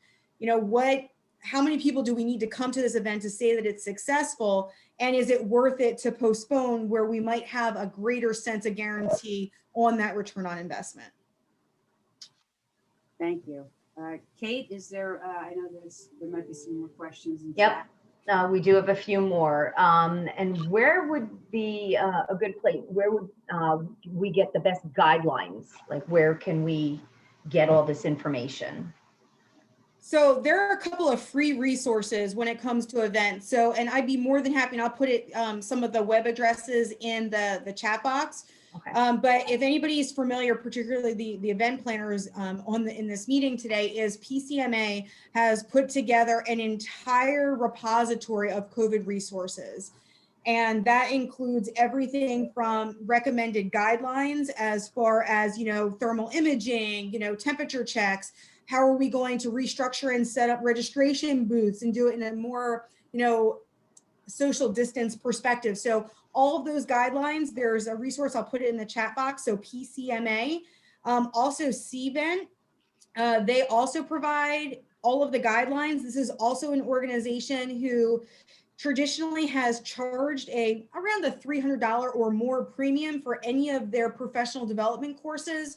Speaker 2: How many people do we need to come to this event to say that it's successful? And is it worth it to postpone where we might have a greater sense of guarantee on that return on investment?
Speaker 1: Thank you. Kate, is there, I know there might be some more questions in
Speaker 4: Yep.
Speaker 1: chat.
Speaker 4: We do have a few more. And where would be a good place? Where would we get the best guidelines? Like, where can we get all this information?
Speaker 2: So there are a couple of free resources when it comes to events. So, and I'd be more than happy, and I'll put it, some of the web addresses in the chat box.
Speaker 4: Okay.
Speaker 2: But if anybody is familiar, particularly the event planners in this meeting today, is PCMA has put together an entire repository of COVID resources. And that includes everything from recommended guidelines as far as, thermal imaging, temperature checks. How are we going to restructure and set up registration booths and do it in a more, social distance perspective? So all of those guidelines, there's a resource, I'll put it in the chat box. So PCMA, also CVent, they also provide all of the guidelines. This is also an organization who traditionally has charged around the $300 or more premium for any of their professional development courses.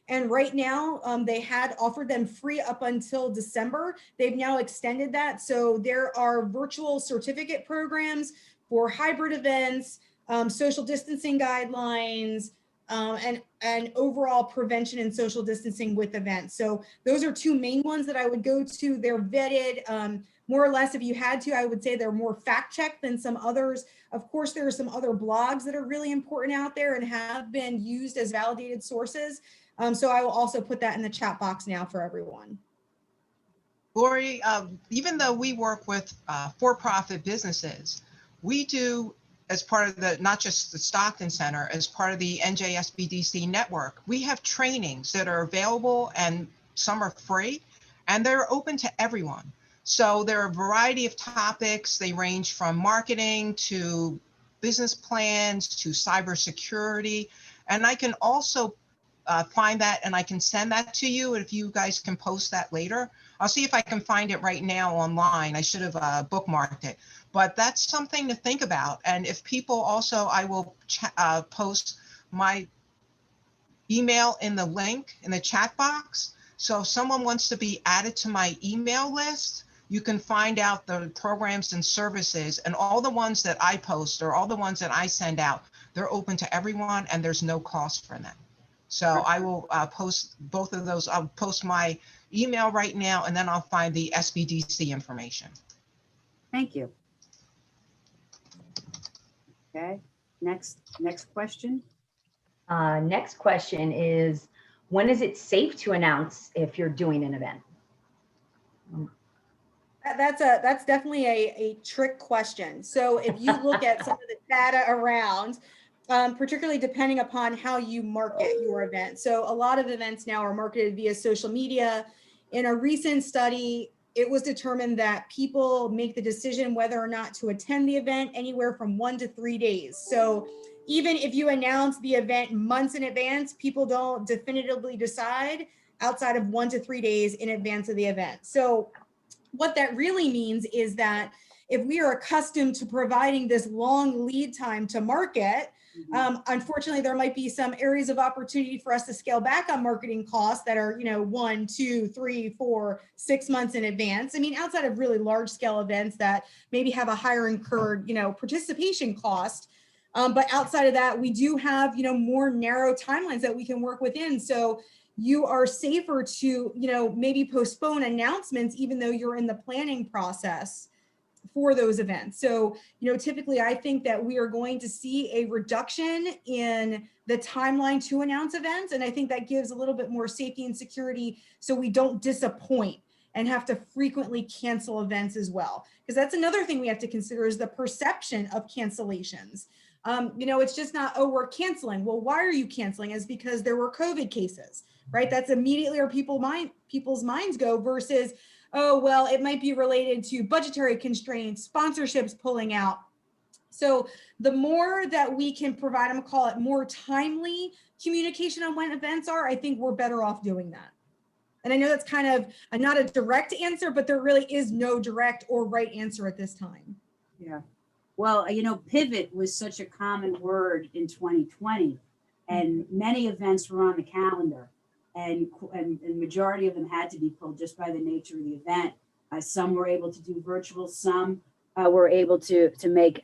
Speaker 2: And right now, they had offered them free up until December. They've now extended that. So there are virtual certificate programs for hybrid events, social distancing guidelines, and overall prevention and social distancing with events. So those are two main ones that I would go to. They're vetted. More or less, if you had to, I would say they're more fact-checked than some others. Of course, there are some other blogs that are really important out there and have been used as validated sources. So I will also put that in the chat box now for everyone.
Speaker 3: Lori, even though we work with for-profit businesses, we do, as part of the, not just the Stockton Center, as part of the NJSBDC network, we have trainings that are available, and some are free, and they're open to everyone. So there are a variety of topics. They range from marketing to business plans to cybersecurity. And I can also find that, and I can send that to you if you guys can post that later. I'll see if I can find it right now online. I should have bookmarked it, but that's something to think about. And if people also, I will post my email in the link in the chat box. So if someone wants to be added to my email list, you can find out the programs and services, and all the ones that I post or all the ones that I send out, they're open to everyone and there's no cost for them. So I will post both of those. I'll post my email right now, and then I'll find the SBDC information.
Speaker 1: Thank you. Okay, next question.
Speaker 4: Next question is, when is it safe to announce if you're doing an event?
Speaker 2: That's definitely a trick question. So if you look at some of the data around, particularly depending upon how you market your event. So a lot of events now are marketed via social media. In a recent study, it was determined that people make the decision whether or not to attend the event anywhere from 1 to 3 days. So even if you announce the event months in advance, people don't definitively decide outside of 1 to 3 days in advance of the event. So what that really means is that if we are accustomed to providing this long lead time to market, unfortunately, there might be some areas of opportunity for us to scale back on marketing costs that are, 1, 2, 3, 4, 6 months in advance. I mean, outside of really large scale events that maybe have a higher incurred, participation cost. But outside of that, we do have, more narrow timelines that we can work within. So you are safer to, maybe postpone announcements, even though you're in the planning process for those events. So, typically I think that we are going to see a reduction in the timeline to announce events. And I think that gives a little bit more safety and security so we don't disappoint and have to frequently cancel events as well. Because that's another thing we have to consider is the perception of cancellations. It's just not, oh, we're canceling. Well, why are you canceling? It's because there were COVID cases, right? That's immediately where people's minds go versus, oh, well, it might be related to budgetary constraints, sponsorships pulling out. So the more that we can provide, I'm gonna call it more timely communication on when events are, I think we're better off doing that. And I know that's kind of not a direct answer, but there really is no direct or right answer at this time.
Speaker 1: Yeah. Well, pivot was such a common word in 2020, and many events were on the calendar, and majority of them had to be pulled just by the nature of the event. Some were able to do virtual, some were able to make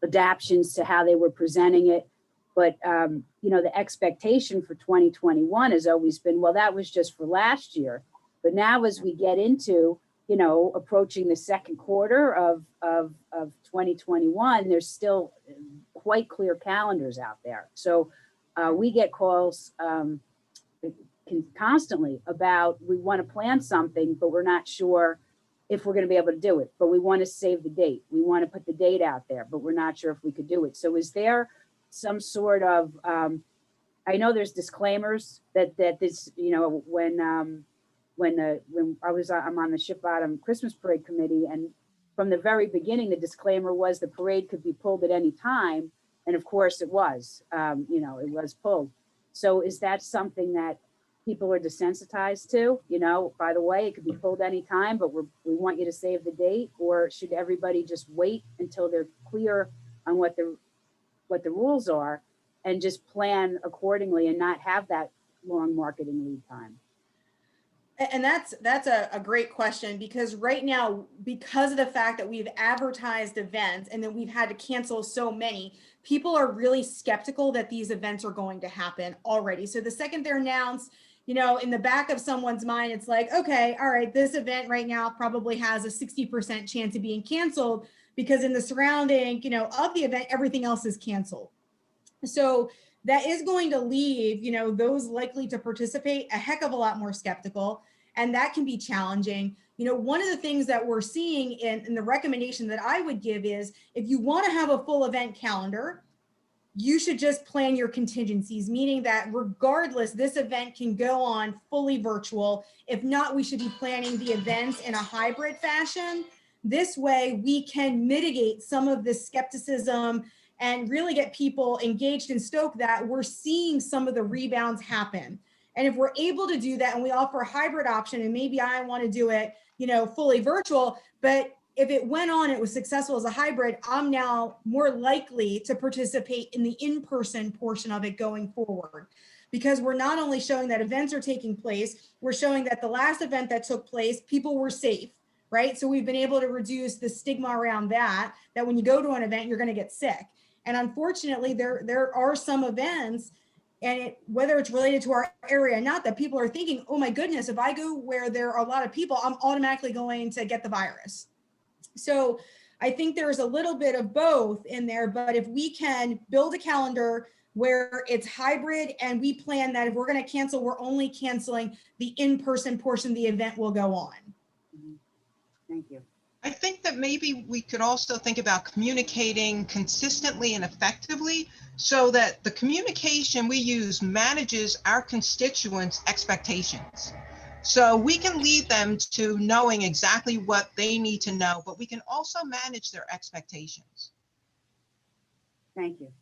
Speaker 1: adaptations to how they were presenting it. But, the expectation for 2021 has always been, well, that was just for last year. But now as we get into, approaching the second quarter of 2021, there's still quite clear calendars out there. So we get calls constantly about, we want to plan something, but we're not sure if we're going to be able to do it, but we want to save the date. We want to put the date out there, but we're not sure if we could do it. So is there some sort of, I know there's disclaimers that this, you know, when I'm on the Ship Bottom Christmas Parade Committee, and from the very beginning, the disclaimer was the parade could be pulled at any time. And of course it was, you know, it was pulled. So is that something that people are desensitized to? You know, by the way, it could be pulled anytime, but we want you to save the date, or should everybody just wait until they're clear on what the rules are and just plan accordingly and not have that long marketing lead time?
Speaker 2: And that's a great question, because right now, because of the fact that we've advertised events and then we've had to cancel so many, people are really skeptical that these events are going to happen already. So the second they're announced, you know, in the back of someone's mind, it's like, okay, all right, this event right now probably has a 60% chance of being canceled, because in the surrounding, you know, of the event, everything else is canceled. So that is going to leave, you know, those likely to participate a heck of a lot more skeptical, and that can be challenging. You know, one of the things that we're seeing in the recommendation that I would give is, if you want to have a full event calendar, you should just plan your contingencies, meaning that regardless, this event can go on fully virtual. If not, we should be planning the events in a hybrid fashion. This way we can mitigate some of the skepticism and really get people engaged and stoked that we're seeing some of the rebounds happen. And if we're able to do that and we offer a hybrid option, and maybe I want to do it, you know, fully virtual, but if it went on, it was successful as a hybrid, I'm now more likely to participate in the in-person portion of it going forward. Because we're not only showing that events are taking place, we're showing that the last event that took place, people were safe, right? So we've been able to reduce the stigma around that when you go to an event, you're going to get sick. And unfortunately, there are some events, and whether it's related to our area or not, that people are thinking, oh my goodness, if I go where there are a lot of people, I'm automatically going to get the virus. So I think there's a little bit of both in there, but if we can build a calendar where it's hybrid, and we plan that if we're going to cancel, we're only canceling the in-person portion, the event will go on.
Speaker 1: Thank you.
Speaker 3: I think that maybe we could also think about communicating consistently and effectively, so that the communication we use manages our constituents' expectations. So we can lead them to knowing exactly what they need to know, but we can also manage their expectations.
Speaker 1: Thank you.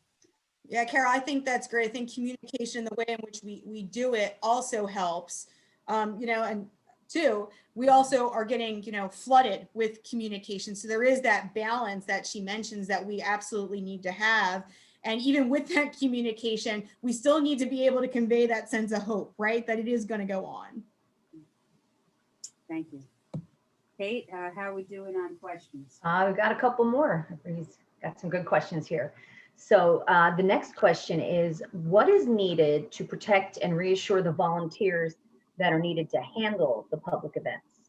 Speaker 2: Yeah, Carol, I think that's great. I think communication, the way in which we do it, also helps. You know, and two, we also are getting, you know, flooded with communication. So there is that balance that she mentions that we absolutely need to have. And even with that communication, we still need to be able to convey that sense of hope, right? That it is going to go on.
Speaker 1: Thank you. Kate, how are we doing on questions?
Speaker 4: We've got a couple more. He's got some good questions here. So the next question is, what is needed to protect and reassure the volunteers that are needed to handle the public events?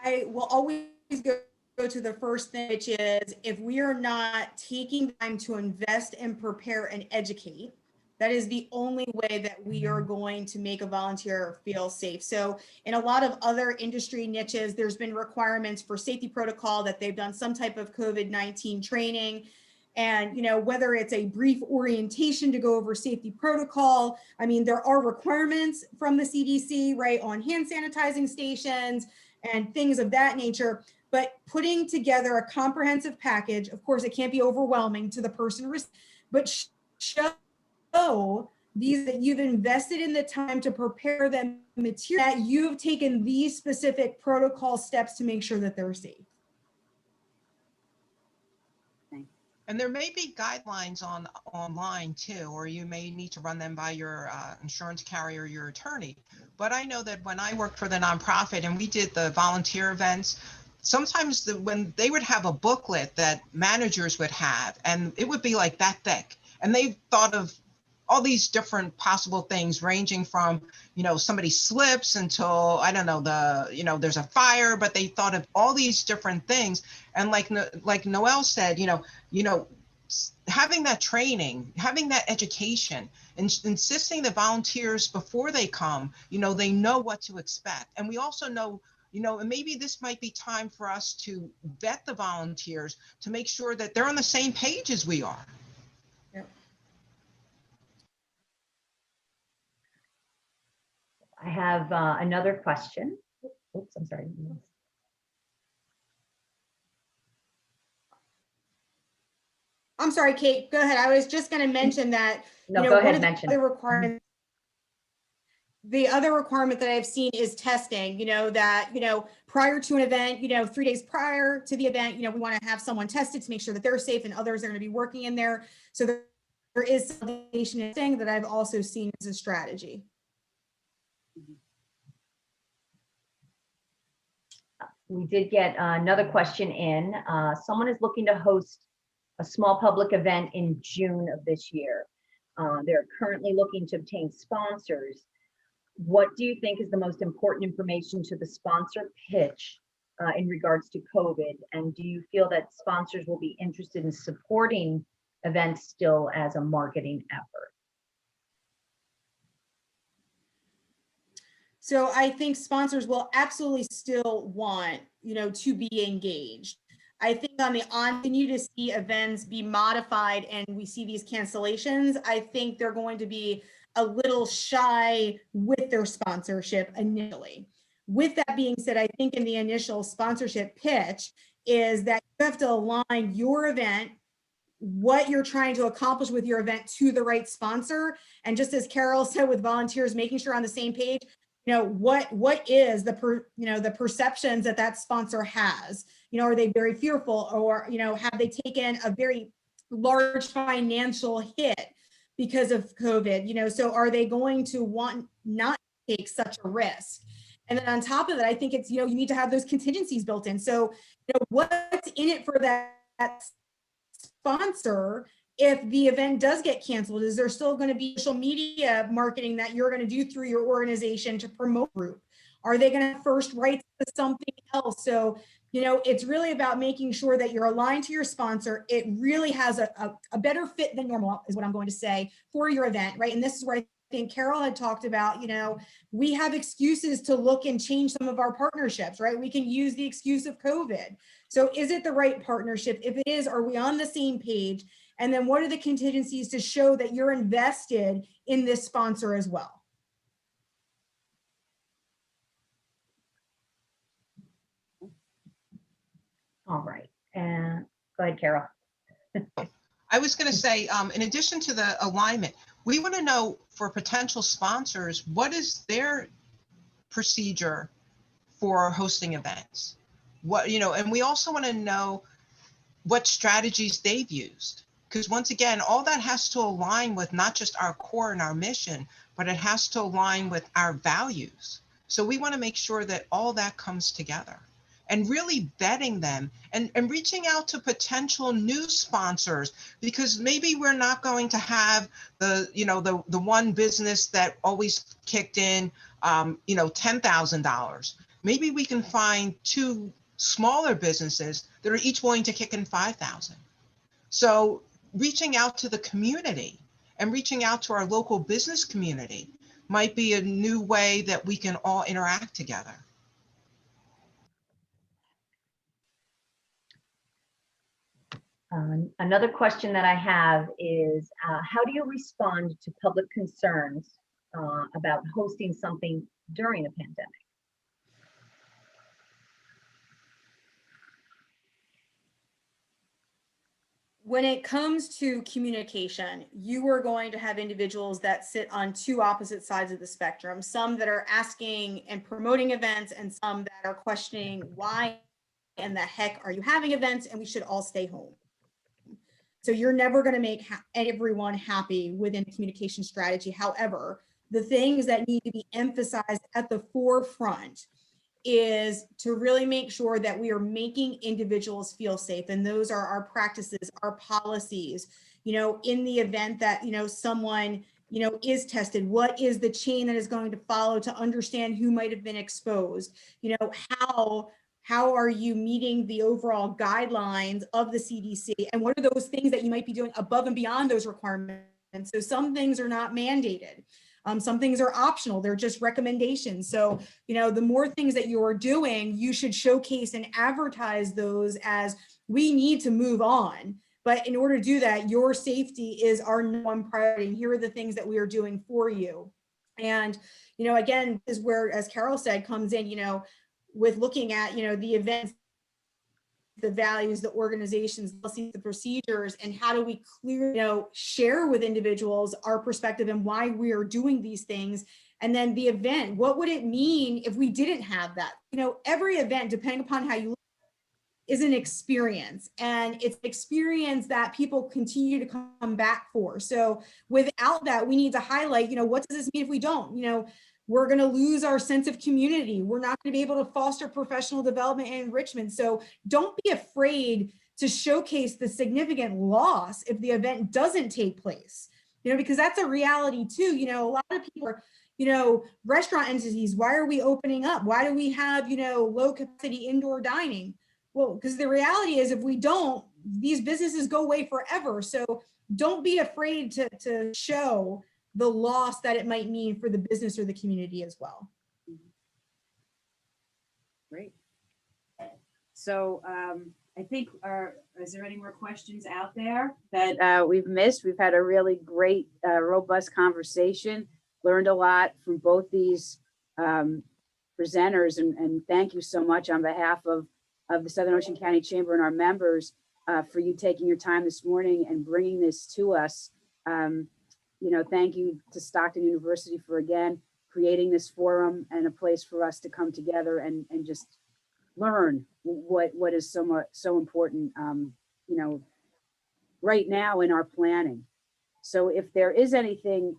Speaker 2: I will always go to the first thing, which is, if we are not taking time to invest and prepare and educate, that is the only way that we are going to make a volunteer feel safe. So in a lot of other industry niches, there's been requirements for safety protocol, that they've done some type of COVID-19 training. And, you know, whether it's a brief orientation to go over safety protocol, I mean, there are requirements from the CDC, right, on hand sanitizing stations and things of that nature. But putting together a comprehensive package, of course, it can't be overwhelming to the person, but show these that you've invested in the time to prepare them material, that you've taken these specific protocol steps to make sure that they're safe.
Speaker 3: And there may be guidelines online too, or you may need to run them by your insurance carrier, your attorney. But I know that when I worked for the nonprofit and we did the volunteer events, sometimes when they would have a booklet that managers would have, and it would be like that thick, and they thought of all these different possible things, ranging from, you know, somebody slips until, I don't know, there's a fire, but they thought of all these different things. And like Noelle said, you know, having that training, having that education, and insisting that volunteers before they come, they know what to expect. And we also know, and maybe this might be time for us to vet the volunteers to make sure that they're on the same page as we are.
Speaker 2: Yep.
Speaker 4: I have another question. Oops, I'm sorry.
Speaker 2: I'm sorry, Kate, go ahead. I was just going to mention that,
Speaker 4: No, go ahead, mention.
Speaker 2: The other requirement that I've seen is testing, that, prior to an event, 3 days prior to the event, we want to have someone tested to make sure that they're safe and others are going to be working in there. So there is validation thing that I've also seen as a strategy.
Speaker 4: We did get another question in. Someone is looking to host a small public event in June of this year. They're currently looking to obtain sponsors. What do you think is the most important information to the sponsor pitch in regards to COVID? And do you feel that sponsors will be interested in supporting events still as a marketing effort?
Speaker 2: So I think sponsors will absolutely still want, to be engaged. I think continue to see events be modified and we see these cancellations, I think they're going to be a little shy with their sponsorship initially. With that being said, I think in the initial sponsorship pitch is that you have to align your event, what you're trying to accomplish with your event, to the right sponsor. And just as Carol said, with volunteers, making sure on the same page, what is the perceptions that sponsor has, are they very fearful, or, have they taken a very large financial hit because of COVID, so are they going to want not to take such a risk? And then on top of that, I think it's, you need to have those contingencies built in. So, what's in it for that sponsor if the event does get canceled? Is there still going to be social media marketing that you're going to do through your organization to promote group? Are they going to first write to something else? So, it's really about making sure that you're aligned to your sponsor. It really has a better fit than normal, is what I'm going to say, for your event, right? And this is where I think Carol had talked about, we have excuses to look and change some of our partnerships, right? We can use the excuse of COVID. So is it the right partnership? If it is, are we on the same page? And then what are the contingencies to show that you're invested in this sponsor as well?
Speaker 4: All right, and go ahead, Carol.
Speaker 3: I was going to say, in addition to the alignment, we want to know for potential sponsors, what is their procedure for hosting events? And we also want to know what strategies they've used. Because once again, all that has to align with not just our core and our mission, but it has to align with our values. So we want to make sure that all that comes together, and really vetting them and reaching out to potential new sponsors, because maybe we're not going to have the one business that always kicked in, $10,000. Maybe we can find two smaller businesses that are each willing to kick in $5,000. So reaching out to the community and reaching out to our local business community might be a new way that we can all interact together.
Speaker 4: Another question that I have is, how do you respond to public concerns about hosting something during a pandemic?
Speaker 2: When it comes to communication, you are going to have individuals that sit on two opposite sides of the spectrum, some that are asking and promoting events, and some that are questioning why in the heck are you having events and we should all stay home. So you're never going to make everyone happy within a communication strategy. However, the things that need to be emphasized at the forefront is to really make sure that we are making individuals feel safe. And those are our practices, our policies, in the event that, someone, is tested, what is the chain that is going to follow to understand who might have been exposed, how how are you meeting the overall guidelines of the CDC? And what are those things that you might be doing above and beyond those requirements? So some things are not mandated. Some things are optional, they're just recommendations. So, you know, the more things that you're doing, you should showcase and advertise those as we need to move on. But in order to do that, your safety is our #1 priority. And here are the things that we are doing for you. And, you know, again, this is where, as Carol said, comes in, you know, with looking at, you know, the events, the values, the organizations, the procedures, and how do we clearly, you know, share with individuals our perspective and why we are doing these things. And then the event, what would it mean if we didn't have that? You know, every event, depending upon how you look, is an experience, and it's an experience that people continue to come back for. So without that, we need to highlight, you know, what does this mean if we don't? You know, we're going to lose our sense of community. We're not going to be able to foster professional development and enrichment. So don't be afraid to showcase the significant loss if the event doesn't take place, you know, because that's a reality too. You know, a lot of people are, you know, restaurant entities, why are we opening up? Why do we have, you know, low capacity indoor dining? Well, because the reality is if we don't, these businesses go away forever. So don't be afraid to show the loss that it might mean for the business or the community as well.
Speaker 1: Great. So I think, is there any more questions out there that we've missed? We've had a really great, robust conversation, learned a lot from both these presenters, and thank you so much on behalf of the Southern Ocean County Chamber and our members for you taking your time this morning and bringing this to us. You know, thank you to Stockton University for, again, creating this forum and a place for us to come together and just learn what is so important, you know, right now in our planning. So if there is anything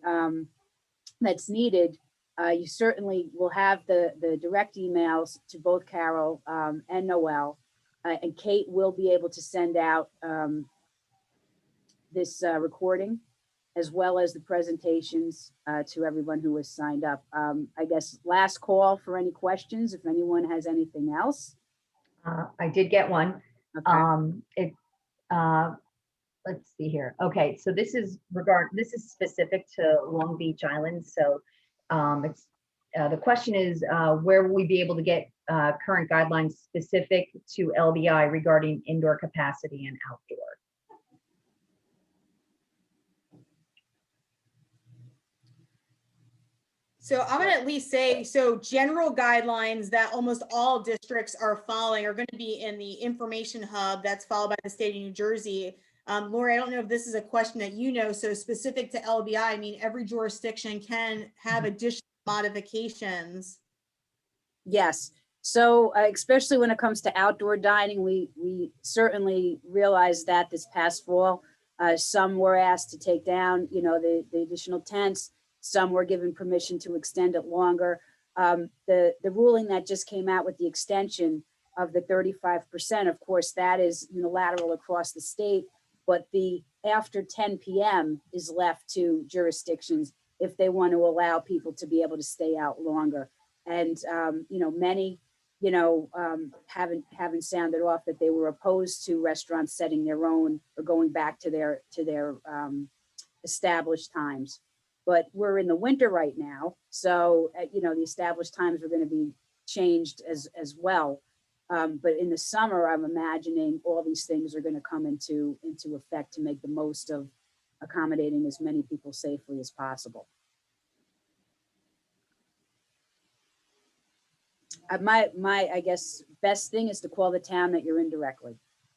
Speaker 1: that's needed, you certainly will have the direct emails to both Carol and Noelle, and Kate will be able to send out this recording, as well as the presentations to everyone who has signed up. I guess last call for any questions, if anyone has anything else.
Speaker 4: I did get one.
Speaker 1: Okay.
Speaker 4: Let's see here. Okay, so this is specific to Long Beach Island. So it's the question is, where will we be able to get current guidelines specific to LBI regarding indoor capacity and outdoor?
Speaker 2: So I'm going to at least say, so general guidelines that almost all districts are following are going to be in the information hub that's followed by the state of New Jersey. Lori, I don't know if this is a question that you know, so specific to LBI, I mean, every jurisdiction can have additional modifications.
Speaker 1: Yes. So especially when it comes to outdoor dining, we certainly realized that this past fall, some were asked to take down, you know, the additional tents. Some were given permission to extend it longer. The ruling that just came out with the extension of the 35%, of course, that is unilateral across the state, but the after 10 p.m. is left to jurisdictions if they want to allow people to be able to stay out longer. And, you know, many, you know, haven't sounded off that they were opposed to restaurants setting their own or going back to their established times. But we're in the winter right now, so you know, the established times are going to be changed as well. But in the summer, I'm imagining all these things are going to come into effect to make the most of accommodating as many people safely as possible. My I guess best thing is to call the town that you're in directly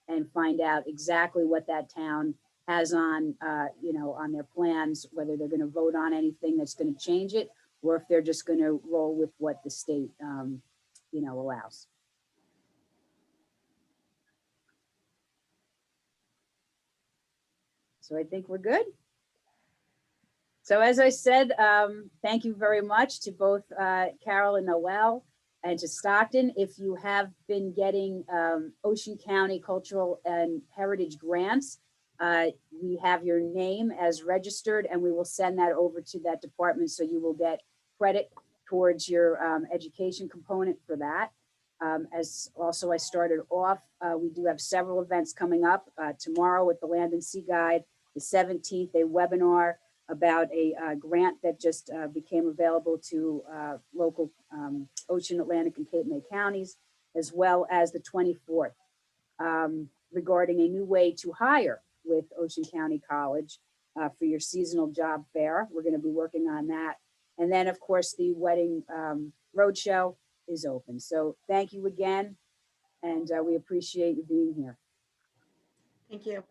Speaker 1: and find out exactly what that town has on, you know, on their plans, whether they're going to vote on anything that's going to change it, or if they're just going to roll with what the state, you know, allows. So I think we're good. So as I said, thank you very much to both Carol and Noelle, and to Stockton. If you have been getting Ocean County Cultural and Heritage grants, we have your name as registered, and we will send that over to that department, so you will get credit towards your education component for that. As also I started off, we do have several events coming up tomorrow with the Land and Sea Guide, the 17th, a webinar about a grant that just became available to local Ocean, Atlantic, and Cape May counties, as well as the 24th, regarding a new way to hire with Ocean County College for your seasonal job fair. We're going to be working on that. And then, of course, the wedding roadshow is open. So thank you again, and we appreciate you being here.
Speaker 2: Thank you.